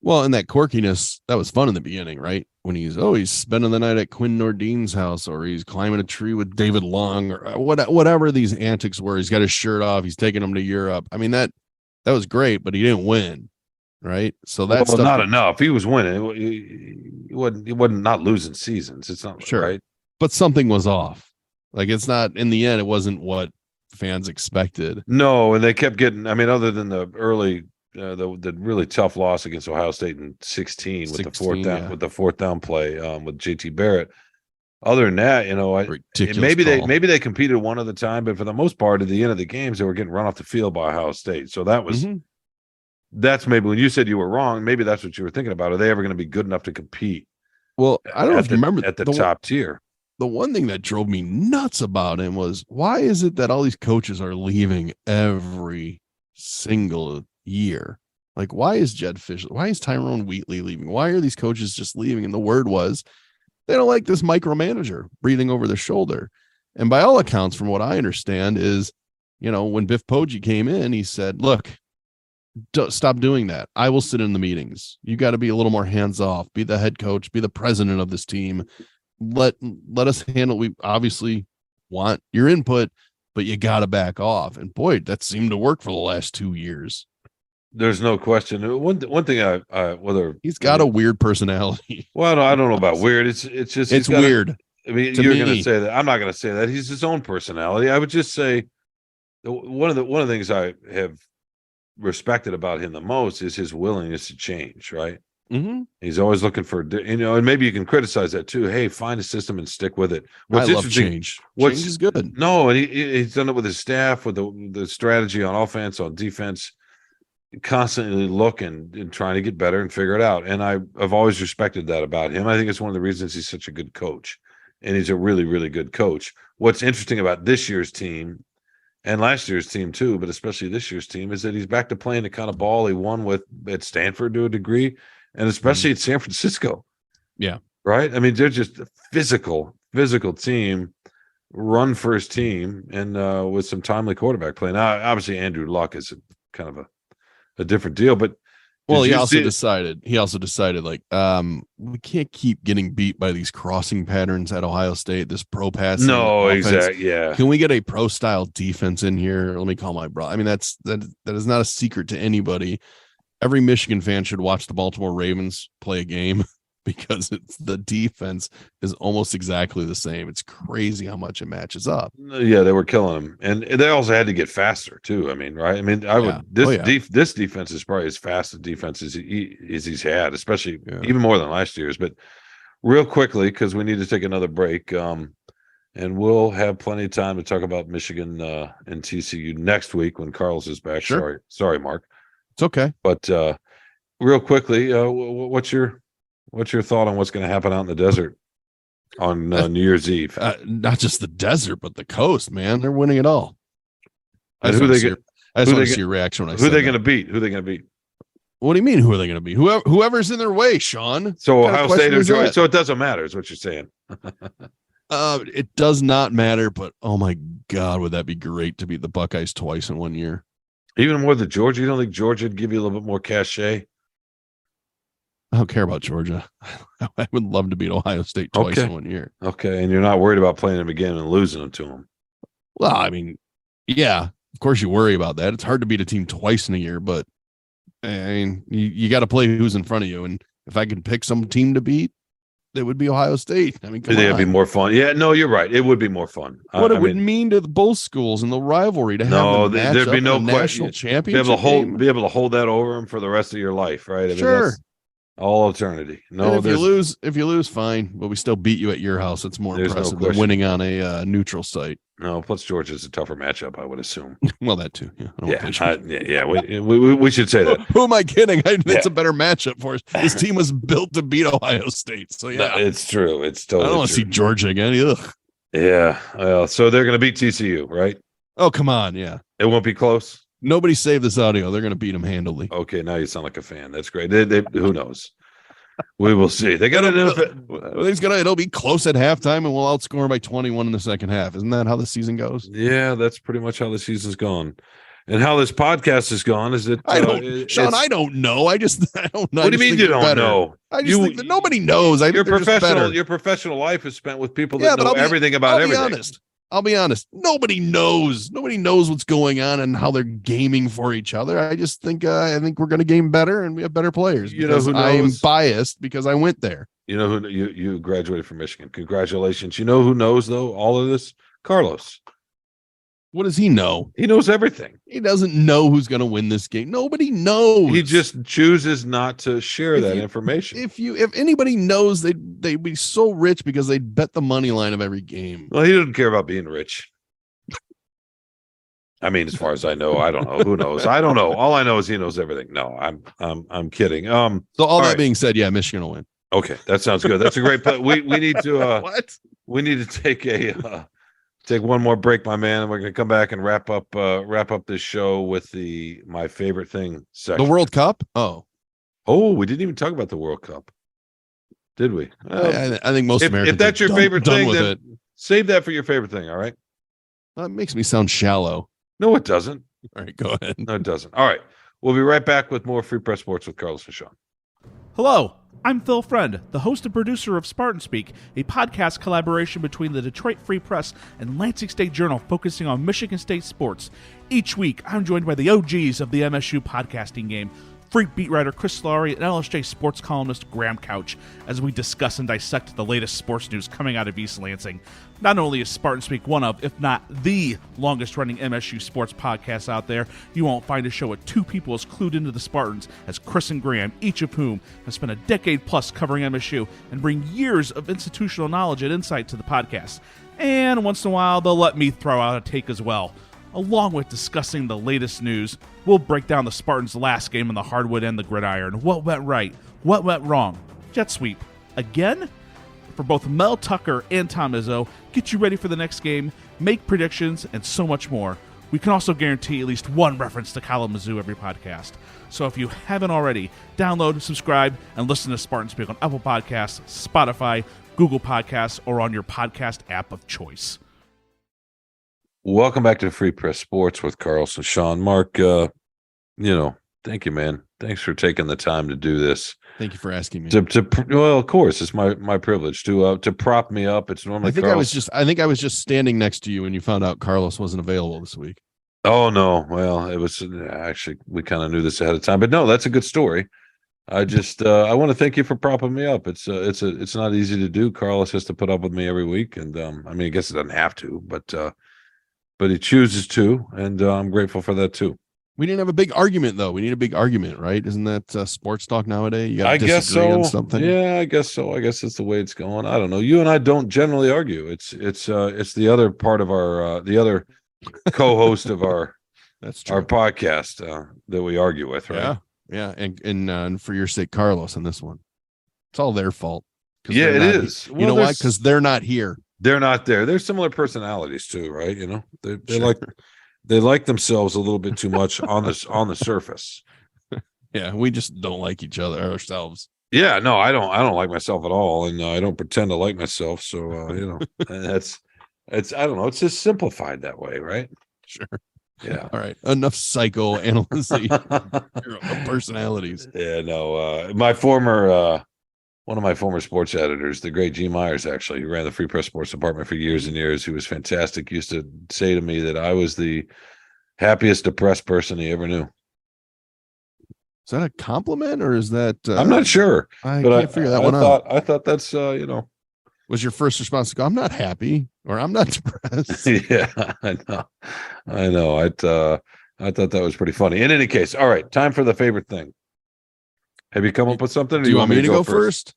Well, and that quirkiness, that was fun in the beginning, right? When he's spending the night at Quinn Nordin's house, or he's climbing a tree with David Long, or whatever these antics were. He's got his shirt off. He's taking him to Europe. I mean, that was great, but he didn't win, right? So that's not enough. He was winning. He wasn't not losing seasons. It's not sure, right. But something was off. Like, it's not, in the end, it wasn't what fans expected. No, and they kept getting, I mean, other than the early, the really tough loss against Ohio State in 16 with the fourth down play with JT Barrett. Other than that, maybe they competed one at a time, but for the most part, at the end of the games, they were getting run off the field by Ohio State. So that was, that's maybe when you said you were wrong, maybe that's what you were thinking about. Are they ever going to be good enough to compete? Well, I don't know if you remember at the top tier. The one thing that drove me nuts about him was, why is it that all these coaches are leaving every single year? Like, why is Jed Fish? Why is Tyrone Wheatley leaving? Why are these coaches just leaving? And the word was, they don't like this micromanager breathing over their shoulder. And by all accounts, from what I understand, is, when Biff Poggi came in, he said, look, stop doing that. I will sit in the meetings. You got to be a little more hands off, be the head coach, be the president of this team. Let us handle. We obviously want your input, but you got to back off. And boy, that seemed to work for the last 2 years. There's no question. One thing whether he's got a weird personality. Well, I don't know about weird. It's just it's weird. I mean, you're going to say that. I'm not going to say that. He's his own personality. I would just say one of the things I have respected about him the most is his willingness to change. Right. Mm-hmm. He's always looking for, and maybe you can criticize that too. Hey, find a system and stick with it. I love change. Change is good. No, and he's done it with his staff, with the strategy on offense, on defense, constantly looking and trying to get better and figure it out. And I've always respected that about him. I think it's one of the reasons he's such a good coach, and he's a really, really good coach. What's interesting about this year's team and last year's team too, but especially this year's team, is that he's back to playing the kind of ball he won with at Stanford to a degree. And especially at San Francisco. Yeah. Right. I mean, they're just a physical team, run first team, and with some timely quarterback play. Now, obviously, Andrew Luck is kind of a different deal, but he also decided like, we can't keep getting beat by these crossing patterns at Ohio State, this pro passing. No, exactly. Yeah. Can we get a pro style defense in here? Let me call my brother. I mean, that is not a secret to anybody. Every Michigan fan should watch the Baltimore Ravens play a game, because the defense is almost exactly the same. It's crazy how much it matches up. Yeah, they were killing them, and they also had to get faster too. I mean, right? I mean, this defense is probably as fast a defense as he's had, especially even more than last year's. But real quickly, because we need to take another break, and we'll have plenty of time to talk about Michigan and TCU next week when Carlos is back. Sure. Sorry, Mark. It's okay. But real quickly, what's your thought on what's going to happen out in the desert on New Year's Eve? Not just the desert, but the coast, man. They're winning it all. I just want to see your reaction when I say that. Who are they going to beat? Who are they going to beat? What do you mean, who are they going to beat? Whoever's in their way, Shawn. So Ohio State or Georgia? So it doesn't matter, is what you're saying. It does not matter, but oh my God, would that be great to beat the Buckeyes twice in 1 year? Even more than Georgia? You don't think Georgia would give you a little bit more cachet? I don't care about Georgia. I would love to beat Ohio State twice in 1 year. Okay, and you're not worried about playing them again and losing them to them. Well, I mean, yeah, of course you worry about that. It's hard to beat a team twice in a year, but I mean, you got to play who's in front of you. And if I could pick some team to beat, it would be Ohio State. I mean, come on. It'd be more fun. Yeah, no, you're right. It would be more fun. What it would mean to both schools and the rivalry to have the there'd be no national championship. Be able to hold that over them for the rest of your life, right? I mean, sure. That's all eternity. No, and if you lose, fine. But we still beat you at your house. It's more impressive than winning on a neutral site. No, plus Georgia's a tougher matchup, I would assume. Well, that too. Yeah, we should say that. Who am I kidding? It's a better matchup for us. This team was built to beat Ohio State. So yeah, it's true. It's totally. I don't want to see Georgia again. Ugh. Yeah. Well, so they're going to beat TCU, right? Oh, come on. Yeah. It won't be close. Nobody save this audio. They're going to beat them handily. Okay, now you sound like a fan. That's great. Who knows? We will see. They got it'll be close at halftime, and we'll outscore by 21 in the second half. Isn't that how the season goes? Yeah, that's pretty much how the season's gone. And how this podcast has gone is that Shawn, I don't know. I don't know. What do you mean you don't know? I just think that nobody knows. Your professional life is spent with people that know everything about everything. I'll be honest. Nobody knows. Nobody knows what's going on and how they're gaming for each other. I just think I think we're going to game better and we have better players. You know who knows? I am biased because I went there. You know who you graduated from Michigan. Congratulations. You know who knows though all of this? Carlos. What does he know? He knows everything. He doesn't know who's going to win this game. Nobody knows. He just chooses not to share that information. If anybody knows, they'd be so rich because they'd bet the money line of every game. Well, he doesn't care about being rich. I mean, as far as I know, I don't know. Who knows? I don't know. All I know is he knows everything. No, I'm kidding. So all that being said, yeah, Michigan will win. Okay, that sounds good. That's a great play. We need to what? We need to take one more break, my man, and we're going to come back and wrap up this show with my favorite thing section. The World Cup? Oh, we didn't even talk about the World Cup, did we? I think most Americans. If that's your favorite thing, then save that for your favorite thing. All right. That makes me sound shallow. No, it doesn't. All right, go ahead. No, it doesn't. All right, we'll be right back with more Free Press Sports with Carlos and Shawn. Hello. I'm Phil Friend, the host and producer of Spartan Speak, a podcast collaboration between the Detroit Free Press and Lansing State Journal focusing on Michigan State sports. Each week, I'm joined by the OGs of the MSU podcasting game, Freak beat writer Chris Laurie and LSJ sports columnist Graham Couch, as we discuss and dissect the latest sports news coming out of East Lansing. Not only is Spartan Speak one of, if not the longest-running MSU sports podcast out there, you won't find a show with two people as clued into the Spartans as Chris and Graham, each of whom have spent a decade-plus covering MSU and bring years of institutional knowledge and insight to the podcast. And once in a while, they'll let me throw out a take as well. Along with discussing the latest news, we'll break down the Spartans' last game on the hardwood and the gridiron. What went right? What went wrong? Jet sweep. Again? For both Mel Tucker and Tom Izzo, get you ready for the next game, make predictions, and so much more. We can also guarantee at least one reference to Kalamazoo every podcast. So if you haven't already, download, subscribe, and listen to Spartan Speak on Apple Podcasts, Spotify, Google Podcasts, or on your podcast app of choice. Welcome back to Free Press Sports with Carlos and Shawn. Mark, thank you, man. Thanks for taking the time to do this. Thank you for asking me. Well, of course, it's my privilege to prop me up. It's normally I think I was just standing next to you when you found out Carlos wasn't available this week. Oh no, well, it was actually we kind of knew this ahead of time, but no, that's a good story. I just I want to thank you for propping me up. It's not easy to do. Carlos has to put up with me every week, and I mean, I guess it doesn't have to, but he chooses to, and I'm grateful for that too. We didn't have a big argument, though. We need a big argument, right? Isn't that sports talk nowadays? You got to disagree on something. Yeah, I guess so. I guess it's the way it's going. I don't know. You and I don't generally argue. It's the other part of our the other co-host of our that's true. Our podcast that we argue with, right? Yeah, and for your sake, Carlos, on this one, it's all their fault. Yeah, it is. You know why? Because they're not here. They're not there. They're similar personalities too, right? You know, they like themselves a little bit too much on the surface. Yeah, we just don't like each other ourselves. Yeah, no, I don't like myself at all, and I don't pretend to like myself. So it's I don't know. It's just simplified that way, right? Sure. Yeah. All right. Enough psychoanalysis of personalities. Yeah, no. My former one of my former sports editors, the great G. Myers, actually, who ran the Free Press Sports Department for years and years, who was fantastic, used to say to me that I was the happiest depressed person he ever knew. Is that a compliment or is that I'm not sure, I but can't figure that one out. I thought that's Was your first response to go, I'm not happy or I'm not depressed? yeah, I know. I thought that was pretty funny. In any case, all right, time for the favorite thing. Have you come up with something? Or Do you want me to go first?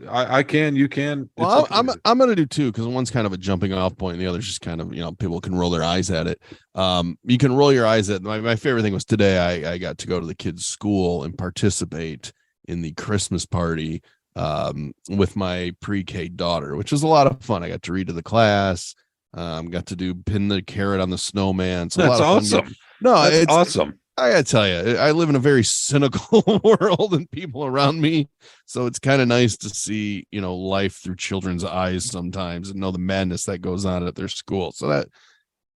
I can. You can. Well, I'm going to do two because one's kind of a jumping off point, and the other's just kind of people can roll their eyes at it. You can roll your eyes at my favorite thing was today. I got to go to the kids' school and participate in the Christmas party with my pre-K daughter, which was a lot of fun. I got to read to the class. Got to do pin the carrot on the snowman. So that's awesome. It's awesome. I gotta tell you, I live in a very cynical world and people around me. So it's kind of nice to see, life through children's eyes sometimes and know the madness that goes on at their school. So that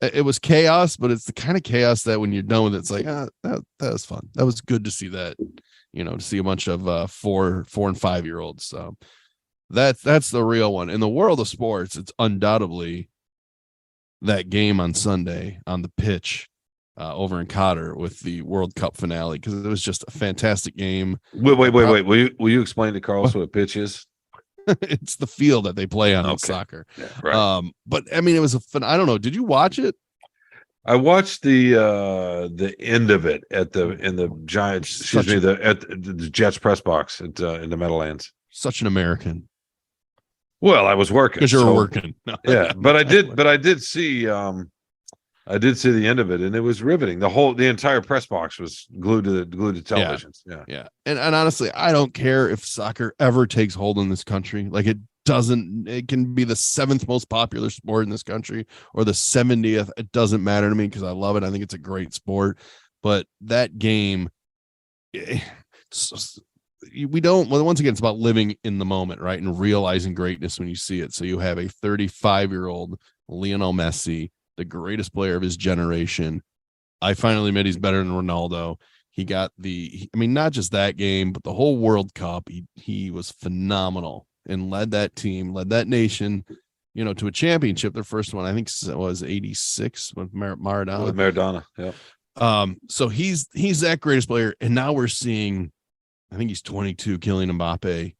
it was chaos, but it's the kind of chaos that when you're done with it, it's like, that was fun. That was good to see that, to see a bunch of 4 and 5 year olds. So that's the real one. In the world of sports, it's undoubtedly that game on Sunday on the pitch. Over in Cotter with the World Cup finale because it was just a fantastic game. Wait. Will you explain to Carlos what a pitch is? It's the field that they play on in soccer. Yeah, right. But I mean, it was I don't know. Did you watch it? I watched the end of it at the Giants. At the Jets press box in the Meadowlands. Such an American. Well, I was working because you were working. No. Yeah, but I did see. I did see the end of it, and it was riveting. The entire press box was glued to televisions. Yeah. And honestly, I don't care if soccer ever takes hold in this country. Like it can be the 7th most popular sport in this country or the 70th. It doesn't matter to me because I love it. I think it's a great sport. But that game, once again, it's about living in the moment, right? And realizing greatness when you see it. So you have a 35-year-old Lionel Messi, the greatest player of his generation. I finally admit he's better than Ronaldo. He got not just that game, but the whole World Cup. He was phenomenal and led that team, led that nation, to a championship. Their first one, I think, was '86 with Maradona. With Maradona, yeah. So he's that greatest player, and now we're seeing, I think he's 22, Kylian Mbappe,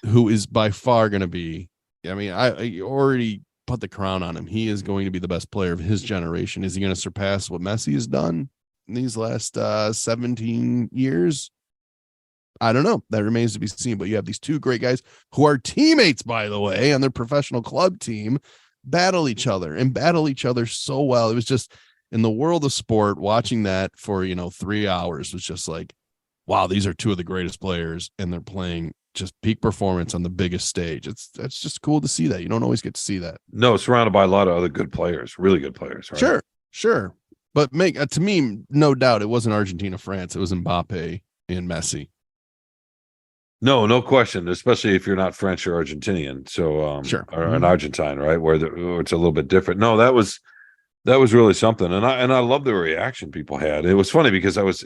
who is by far going to be. I mean, I already put the crown on him. He is going to be the best player of his generation. Is he going to surpass what Messi has done in these last 17 years? I don't know. That remains to be seen. But you have these two great guys who are teammates, by the way, on their professional club team, battle each other so well. It was just in the world of sport, watching that for 3 hours was just like, wow, these are two of the greatest players, and they're playing just peak performance on the biggest stage. That's just cool to see that. You don't always get to see that. No, surrounded by a lot of other good players, really good players. Right? Sure. But to me, no doubt, it wasn't Argentina, France. It was Mbappe and Messi. No question. Especially if you're not French or Argentinian. So, sure, or an Argentine, right? Where it's a little bit different. No, that was really something. And I love the reaction people had. It was funny because I was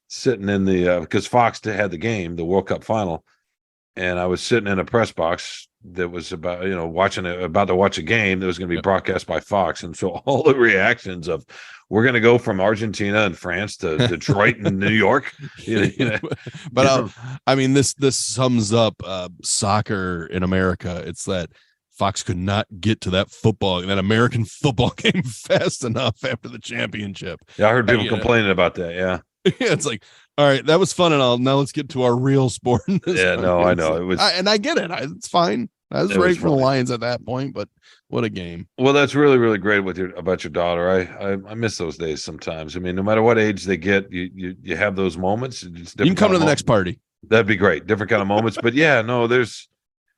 sitting in because Fox had the game, the World Cup final. And I was sitting in a press box that was about to watch a game that was going to be broadcast by Fox. And so all the reactions of, we're going to go from Argentina and France to Detroit and New York. But I mean, this sums up soccer in America. It's that Fox could not get to that American football game fast enough after the championship. Yeah, I heard people complaining about that. Yeah. Yeah, it's like, all right, that was fun and all. Now let's get to our real sport. I know. It was, and I get it. It's fine. I was ready for the Lions at that point, but what a game. Well, that's really, really great about your daughter. I miss those days sometimes. I mean, no matter what age they get, you have those moments. You can come to the next party. That'd be great. Different kind of moments. But yeah, no,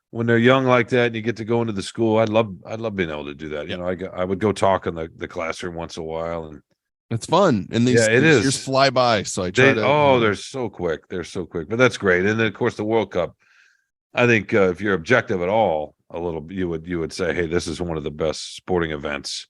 when they're young like that and you get to go into the school, I'd love being able to do that. Yep. I would go talk in the classroom once in a while, and it's fun. And these years fly by. So I try they're so quick. They're so quick, but that's great. And then of course the World Cup, I think if you're objective at all, a little, you would say, hey, this is one of the best sporting events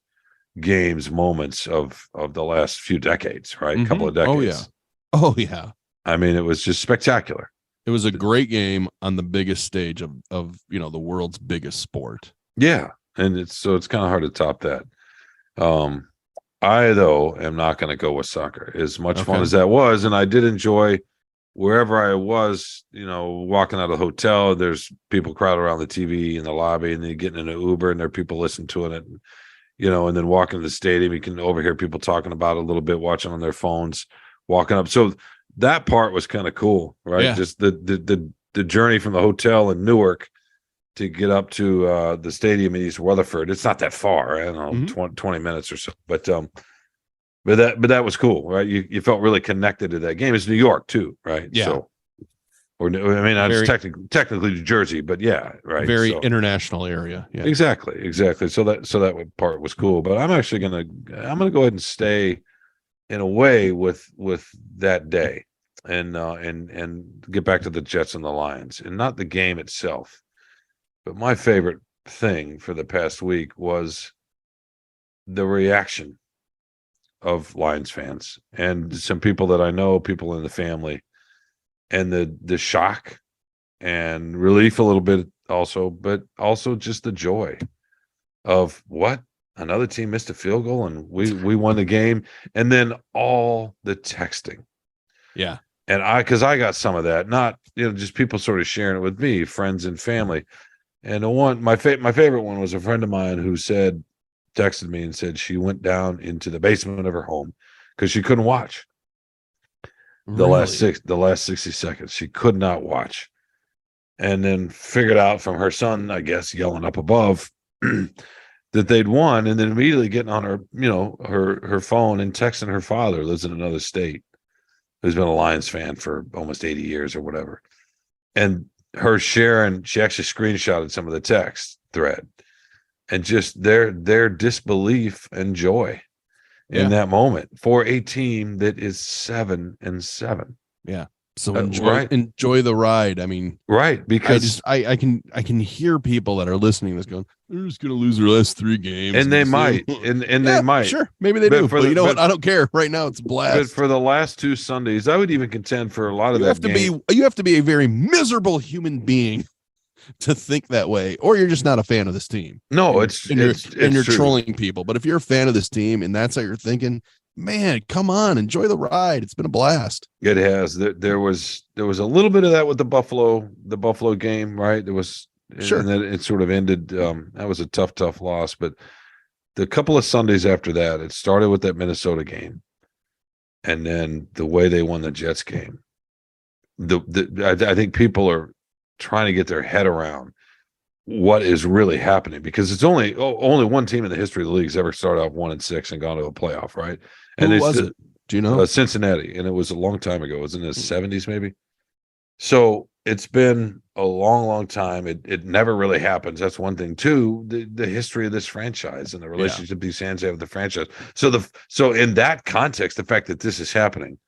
games, moments of the last few decades, right? Couple of decades. Oh yeah. I mean, it was just spectacular. It was a great game on the biggest stage of the world's biggest sport. Yeah, and it's kind of hard to top that. I though am not going to go with soccer. As much fun as that was, and I did enjoy wherever I was, walking out of the hotel, there's people crowded around the TV in the lobby, and then getting in an Uber, and there are people listening to it, and then walking to the stadium, you can overhear people talking about it a little bit, watching on their phones, walking up. So that part was kind of cool, right? Yeah. Just the journey from the hotel in Newark to get up to the stadium in East Rutherford. It's not that far, I don't know, 20 minutes or so, but that was cool, right? You felt really connected to that game. It's New York too, right? Yeah. So, it's technically New Jersey, but yeah, right. Very international area. Yeah. Exactly. So that part was cool. But I'm actually gonna go ahead and stay in a way with that day, and get back to the Jets and the Lions, and not the game itself. But my favorite thing for the past week was the reaction of Lions fans and some people that I know, people in the family, and the shock and relief a little bit also, but also just the joy of what another team missed a field goal and we won the game, and then all the texting. Yeah. And because I got some of that, not just people sort of sharing it with me, friends and family. And my favorite one was a friend of mine who texted me and said she went down into the basement of her home because she couldn't watch the last 60 seconds. She could not watch, and then figured out from her son, I guess, yelling up above that they'd won, and then immediately getting on her phone and texting her father, lives in another state, who's been a Lions fan for almost 80 years or whatever, and her sharing, she actually screenshotted some of the text thread, and just their disbelief and joy in that moment for a team that is 7-7. Yeah. So enjoy the ride. I mean, right. Because I can hear people that are listening to this going, they're just going to lose their last 3 games. And they might, and they might. Sure. Maybe they do. But you know what? I don't care. Right now it's a blast. But for the last 2 Sundays, I would even contend for a lot of you have to be a very miserable human being to think that way, or you're just not a fan of this team. No, you're trolling people. But if you're a fan of this team and that's how you're thinking, man, come on, enjoy the ride. It's been a blast. It has. There was a little bit of that with the Buffalo game, right? There was, sure, and then it sort of ended. That was a tough loss. But the couple of Sundays after that, it started with that Minnesota game, and then the way they won the Jets game. I think people are trying to get their head around what is really happening, because it's only one team in the history of the league has ever started off 1-6 and gone to a playoff, right? And who was it? Do you know? Cincinnati, and it was a long time ago. It was in the 70s, maybe. So it's been a long time. It never really happens. That's one thing. Two, the history of this franchise and the relationship these fans have with the franchise. So in that context, the fact that this is happening,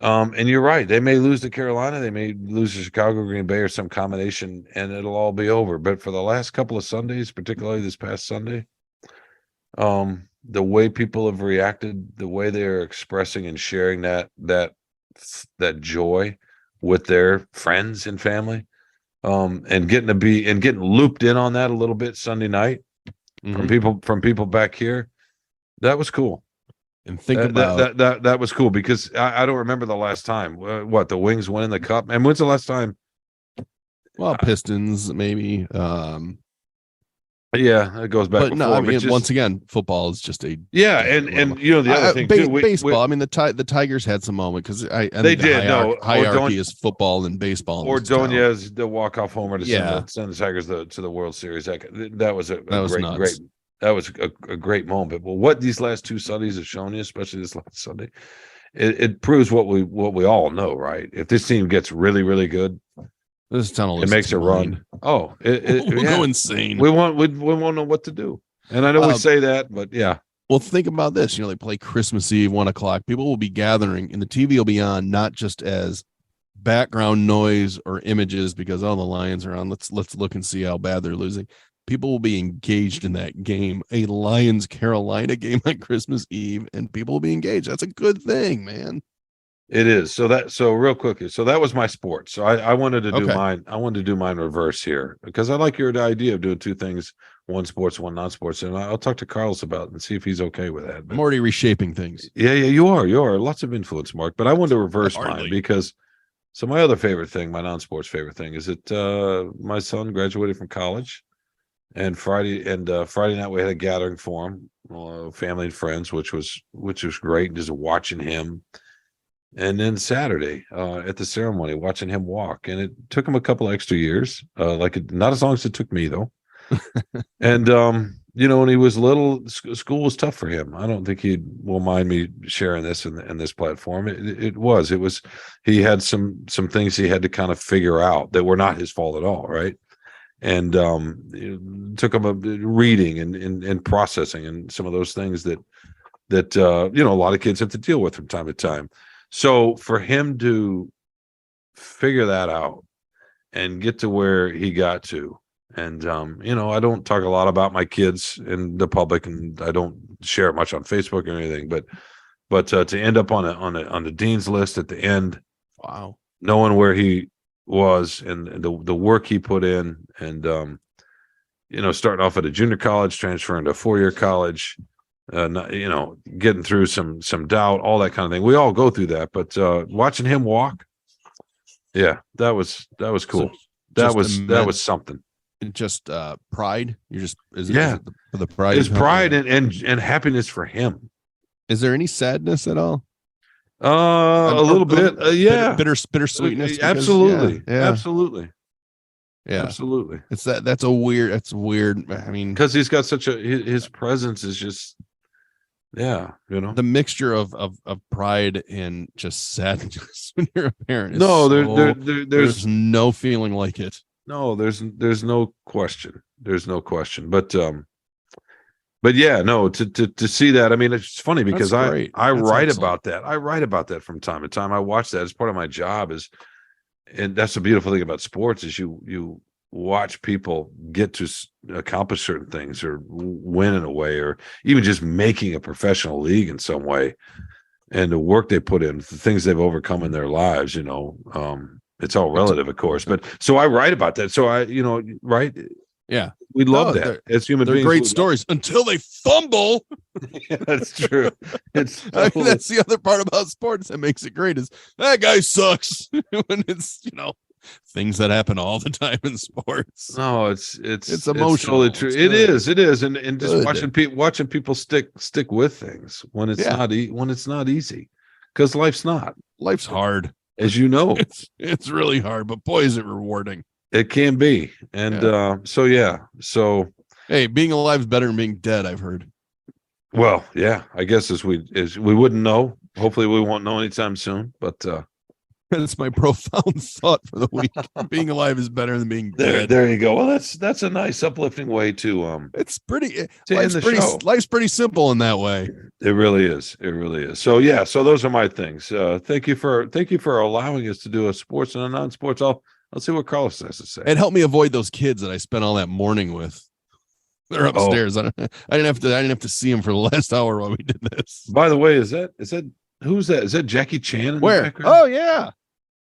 and you're right, they may lose to Carolina, they may lose to Chicago, Green Bay, or some combination, and it'll all be over. But for the last couple of Sundays, particularly this past Sunday, the way people have reacted, the way they're expressing and sharing that joy with their friends and family, and getting looped in on that a little bit Sunday night from people back here, that was cool. And think about that was cool, because I don't remember the last time. What, the Wings winning the cup? And when's the last time? Well, Pistons maybe. Yeah, it goes back. But before, no, I mean, just, once again, football is just a and the other thing too, baseball. I mean, the Tigers had some moment, because I think the hierarchy is football and baseball. Ordonez, the walk-off homer to send the Tigers to the World Series. That was a great moment. Well, what these last 2 Sundays have shown you, especially this last Sunday, it proves what we all know, right? If this team gets really, really good, this tunnel it makes a run. Oh, we'll go insane. We won't know what to do. And I know we say that, but yeah. Well, think about this. They play Christmas Eve, 1:00. People will be gathering, and the TV will be on, not just as background noise or images because the Lions are on. Let's look and see how bad they're losing. people will be engaged in that game, a Lions Carolina game on Christmas Eve, and people will be engaged. That's a good thing, man. It is. So real quickly. So that was my sport. So I wanted to do Okay. mine. I wanted to do mine reverse here because I like your idea of doing two things, one sports, one non-sports. And I'll talk to Carlos about it and see if he's okay with that. But I'm already reshaping things. yeah, you are. Lots of influence, Mark. But I wanted to reverse mine Hardly. because so my other favorite thing, my non-sports favorite thing is that my son graduated from college and Friday night we had a gathering for him, family and friends, which was great. Just watching him. And then Saturday, at the ceremony, watching him walk, and it took him a couple extra years, not as long as it took me though. And when he was little, school was tough for him. I don't think he will mind me sharing this in this platform. It was he had some things he had to kind of figure out that were not his fault at all, right? And it took him a reading and processing and some of those things that a lot of kids have to deal with from time to time. So for him to figure that out and get to where he got to, and I don't talk a lot about my kids in the public, and I don't share it much on Facebook or anything, but to end up on the dean's list at the end, wow, knowing where he was and the work he put in, and starting off at a junior college, transferring to a 4-year college. Getting through some doubt, all that kind of thing. We all go through that, but watching him walk, yeah, that was cool. So that was something. Just pride. Is it for the pride? It's pride and happiness for him. Is there any sadness at all? A little bit, yeah. Bittersweetness. Absolutely, yeah. Absolutely. Yeah, absolutely. It's that's weird. I mean, because he's got his presence is just, the mixture of pride and just sadness when you're a parent. No, there's no feeling like it. No, there's no question. There's no question. But yeah, no, to see that, I mean, it's funny because I write excellent. about that. I write about that from time to time. I watch that as part of my job and that's the beautiful thing about sports is you watch people get to accomplish certain things or win in a way, or even just making a professional league in some way, and the work they put in, the things they've overcome in their lives, it's all relative, of course. But so I write about that. So I, right. Yeah. We love that as human beings. They're great stories until they fumble. Yeah, that's true. It's that's the other part about sports that makes it great is that guy sucks when it's, things that happen all the time in sports. No, it's emotional. Totally true. It is. And just watching people stick with things when it's not easy, because life's hard, as you know. It's really hard, but boy, is it rewarding. It can be. And so hey, being alive is better than being dead, I've heard. Well, yeah, I guess as we wouldn't know. Hopefully we won't know anytime soon, but that's my profound thought for the week. Being alive is better than being dead. There you go. Well, that's a nice uplifting way to it's pretty to end the show. Life's pretty simple in that way. It really is. So so those are my things. Thank you for allowing us to do a sports and a non-sports. I'll see what Carlos has to say. It helped me avoid those kids that I spent all that morning with. They're upstairs. I didn't have to see them for the last hour while we did this. By the way, is that who's that? Is that Jackie Chan? Where? Oh yeah,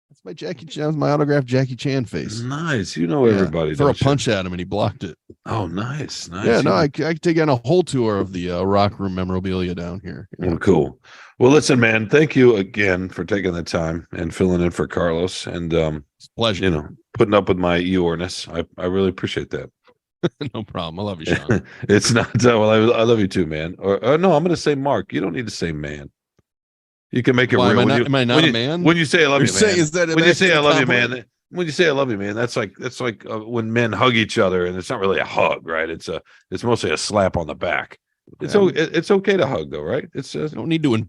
that's my Jackie Chan. That's my autographed Jackie Chan face. Nice. Everybody. Throw a punch at him and he blocked it. Oh, nice. Yeah, no, I could take on a whole tour of the Rock Room memorabilia down here. Yeah. Oh, cool. Well, listen, man, thank you again for taking the time and filling in for Carlos, and it's a pleasure. Putting up with my Eeyoreness. I really appreciate that. No problem. I love you, Shawn. It's not well. I love you too, man. Or no, I'm going to say Mark. You don't need to say man. You can make it real. Am I not a man? When you say I love you, man. When you say I love you, man. When you say I love you, man, that's like when men hug each other, and it's not really a hug, right? It's mostly a slap on the back. It's okay to hug, though, right? It's I don't need to. I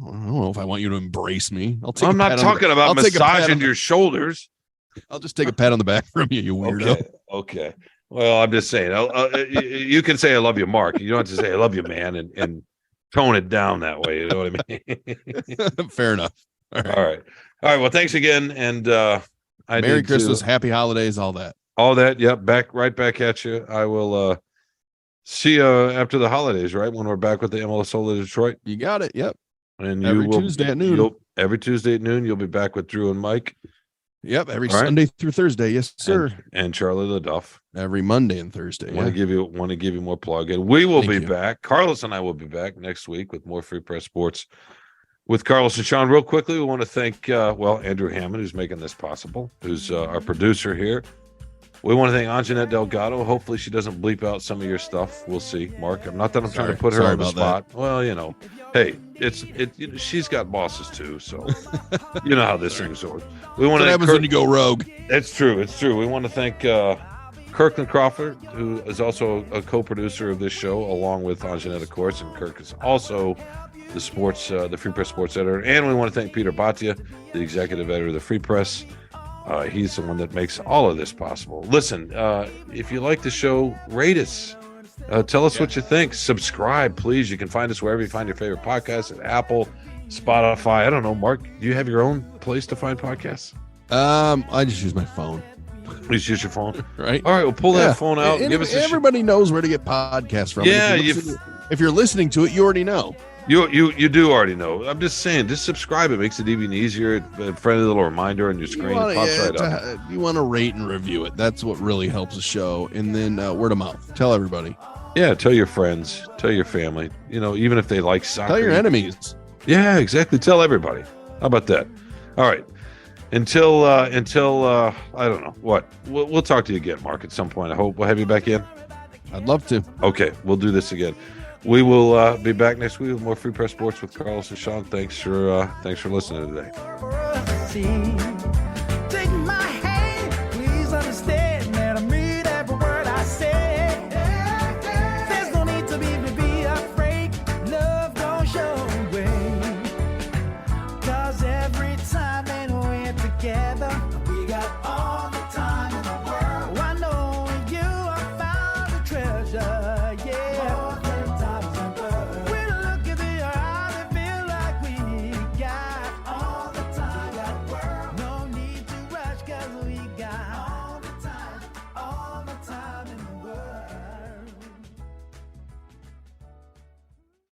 don't know if I want you to embrace me. I'm not talking about massaging your shoulders. I'll just take a pat on the back from you, you weirdo. Okay. Well, I'm just saying. You can say I love you, Mark. You don't have to say I love you, man, and tone it down that way. You know what I mean? Fair enough. All right. Well, thanks again, and Merry Christmas, Happy Holidays, all that. All that. Yep. Right back at you. I will see you after the holidays, right? When we're back with the MLS Soul of Detroit. You got it. Yep. And Tuesday at noon. Every Tuesday at noon, you'll be back with Drew and Mike. Yep. Every Sunday through Thursday. Yes, sir. And Charlie LaDuff. Every Monday and Thursday. Want to give you more plug. And we will be back. Carlos and I will be back next week with more Free Press Sports with Carlos and Shawn. Real quickly, we want to thank Andrew Hammond, who's making this possible, who's our producer here. We want to thank Anjanette Delgado. Hopefully she doesn't bleep out some of your stuff. We'll see, Mark. Not that I'm trying to put her on the spot. That. Well, hey, she's got bosses too, so you know how this thing's works. What happens when you go rogue? It's true. We want to thank Kirkland Crawford, who is also a co-producer of this show, along with Anjanette, of course, and Kirk is also the Free Press Sports editor. And we want to thank Peter Bhatia, the executive editor of the Free Press. He's the one that makes all of this possible. Listen, if you like the show, rate us. Tell us what you think. Subscribe, please. You can find us wherever you find your favorite podcasts, at Apple, Spotify. I don't know, Mark, do you have your own place to find podcasts? I just use my phone. Please use your phone. Right. All right, we'll pull that phone out. And give us everybody knows where to get podcasts from. Yeah. If you're listening to it, you already know. You do already know. I'm just saying, just subscribe. It makes it even easier. A friendly little reminder on your screen. It pops right up. You want to rate and review it. That's what really helps the show. And then word of mouth. Tell everybody. Yeah, tell your friends. Tell your family. Even if they like soccer. Tell your enemies. Yeah, exactly. Tell everybody. How about that? All right. Until I don't know what. We'll talk to you again, Mark, at some point. I hope we'll have you back in. I'd love to. Okay, we'll do this again. We will be back next week with more Free Press Sports with Carlos and Shawn. Thanks for listening today.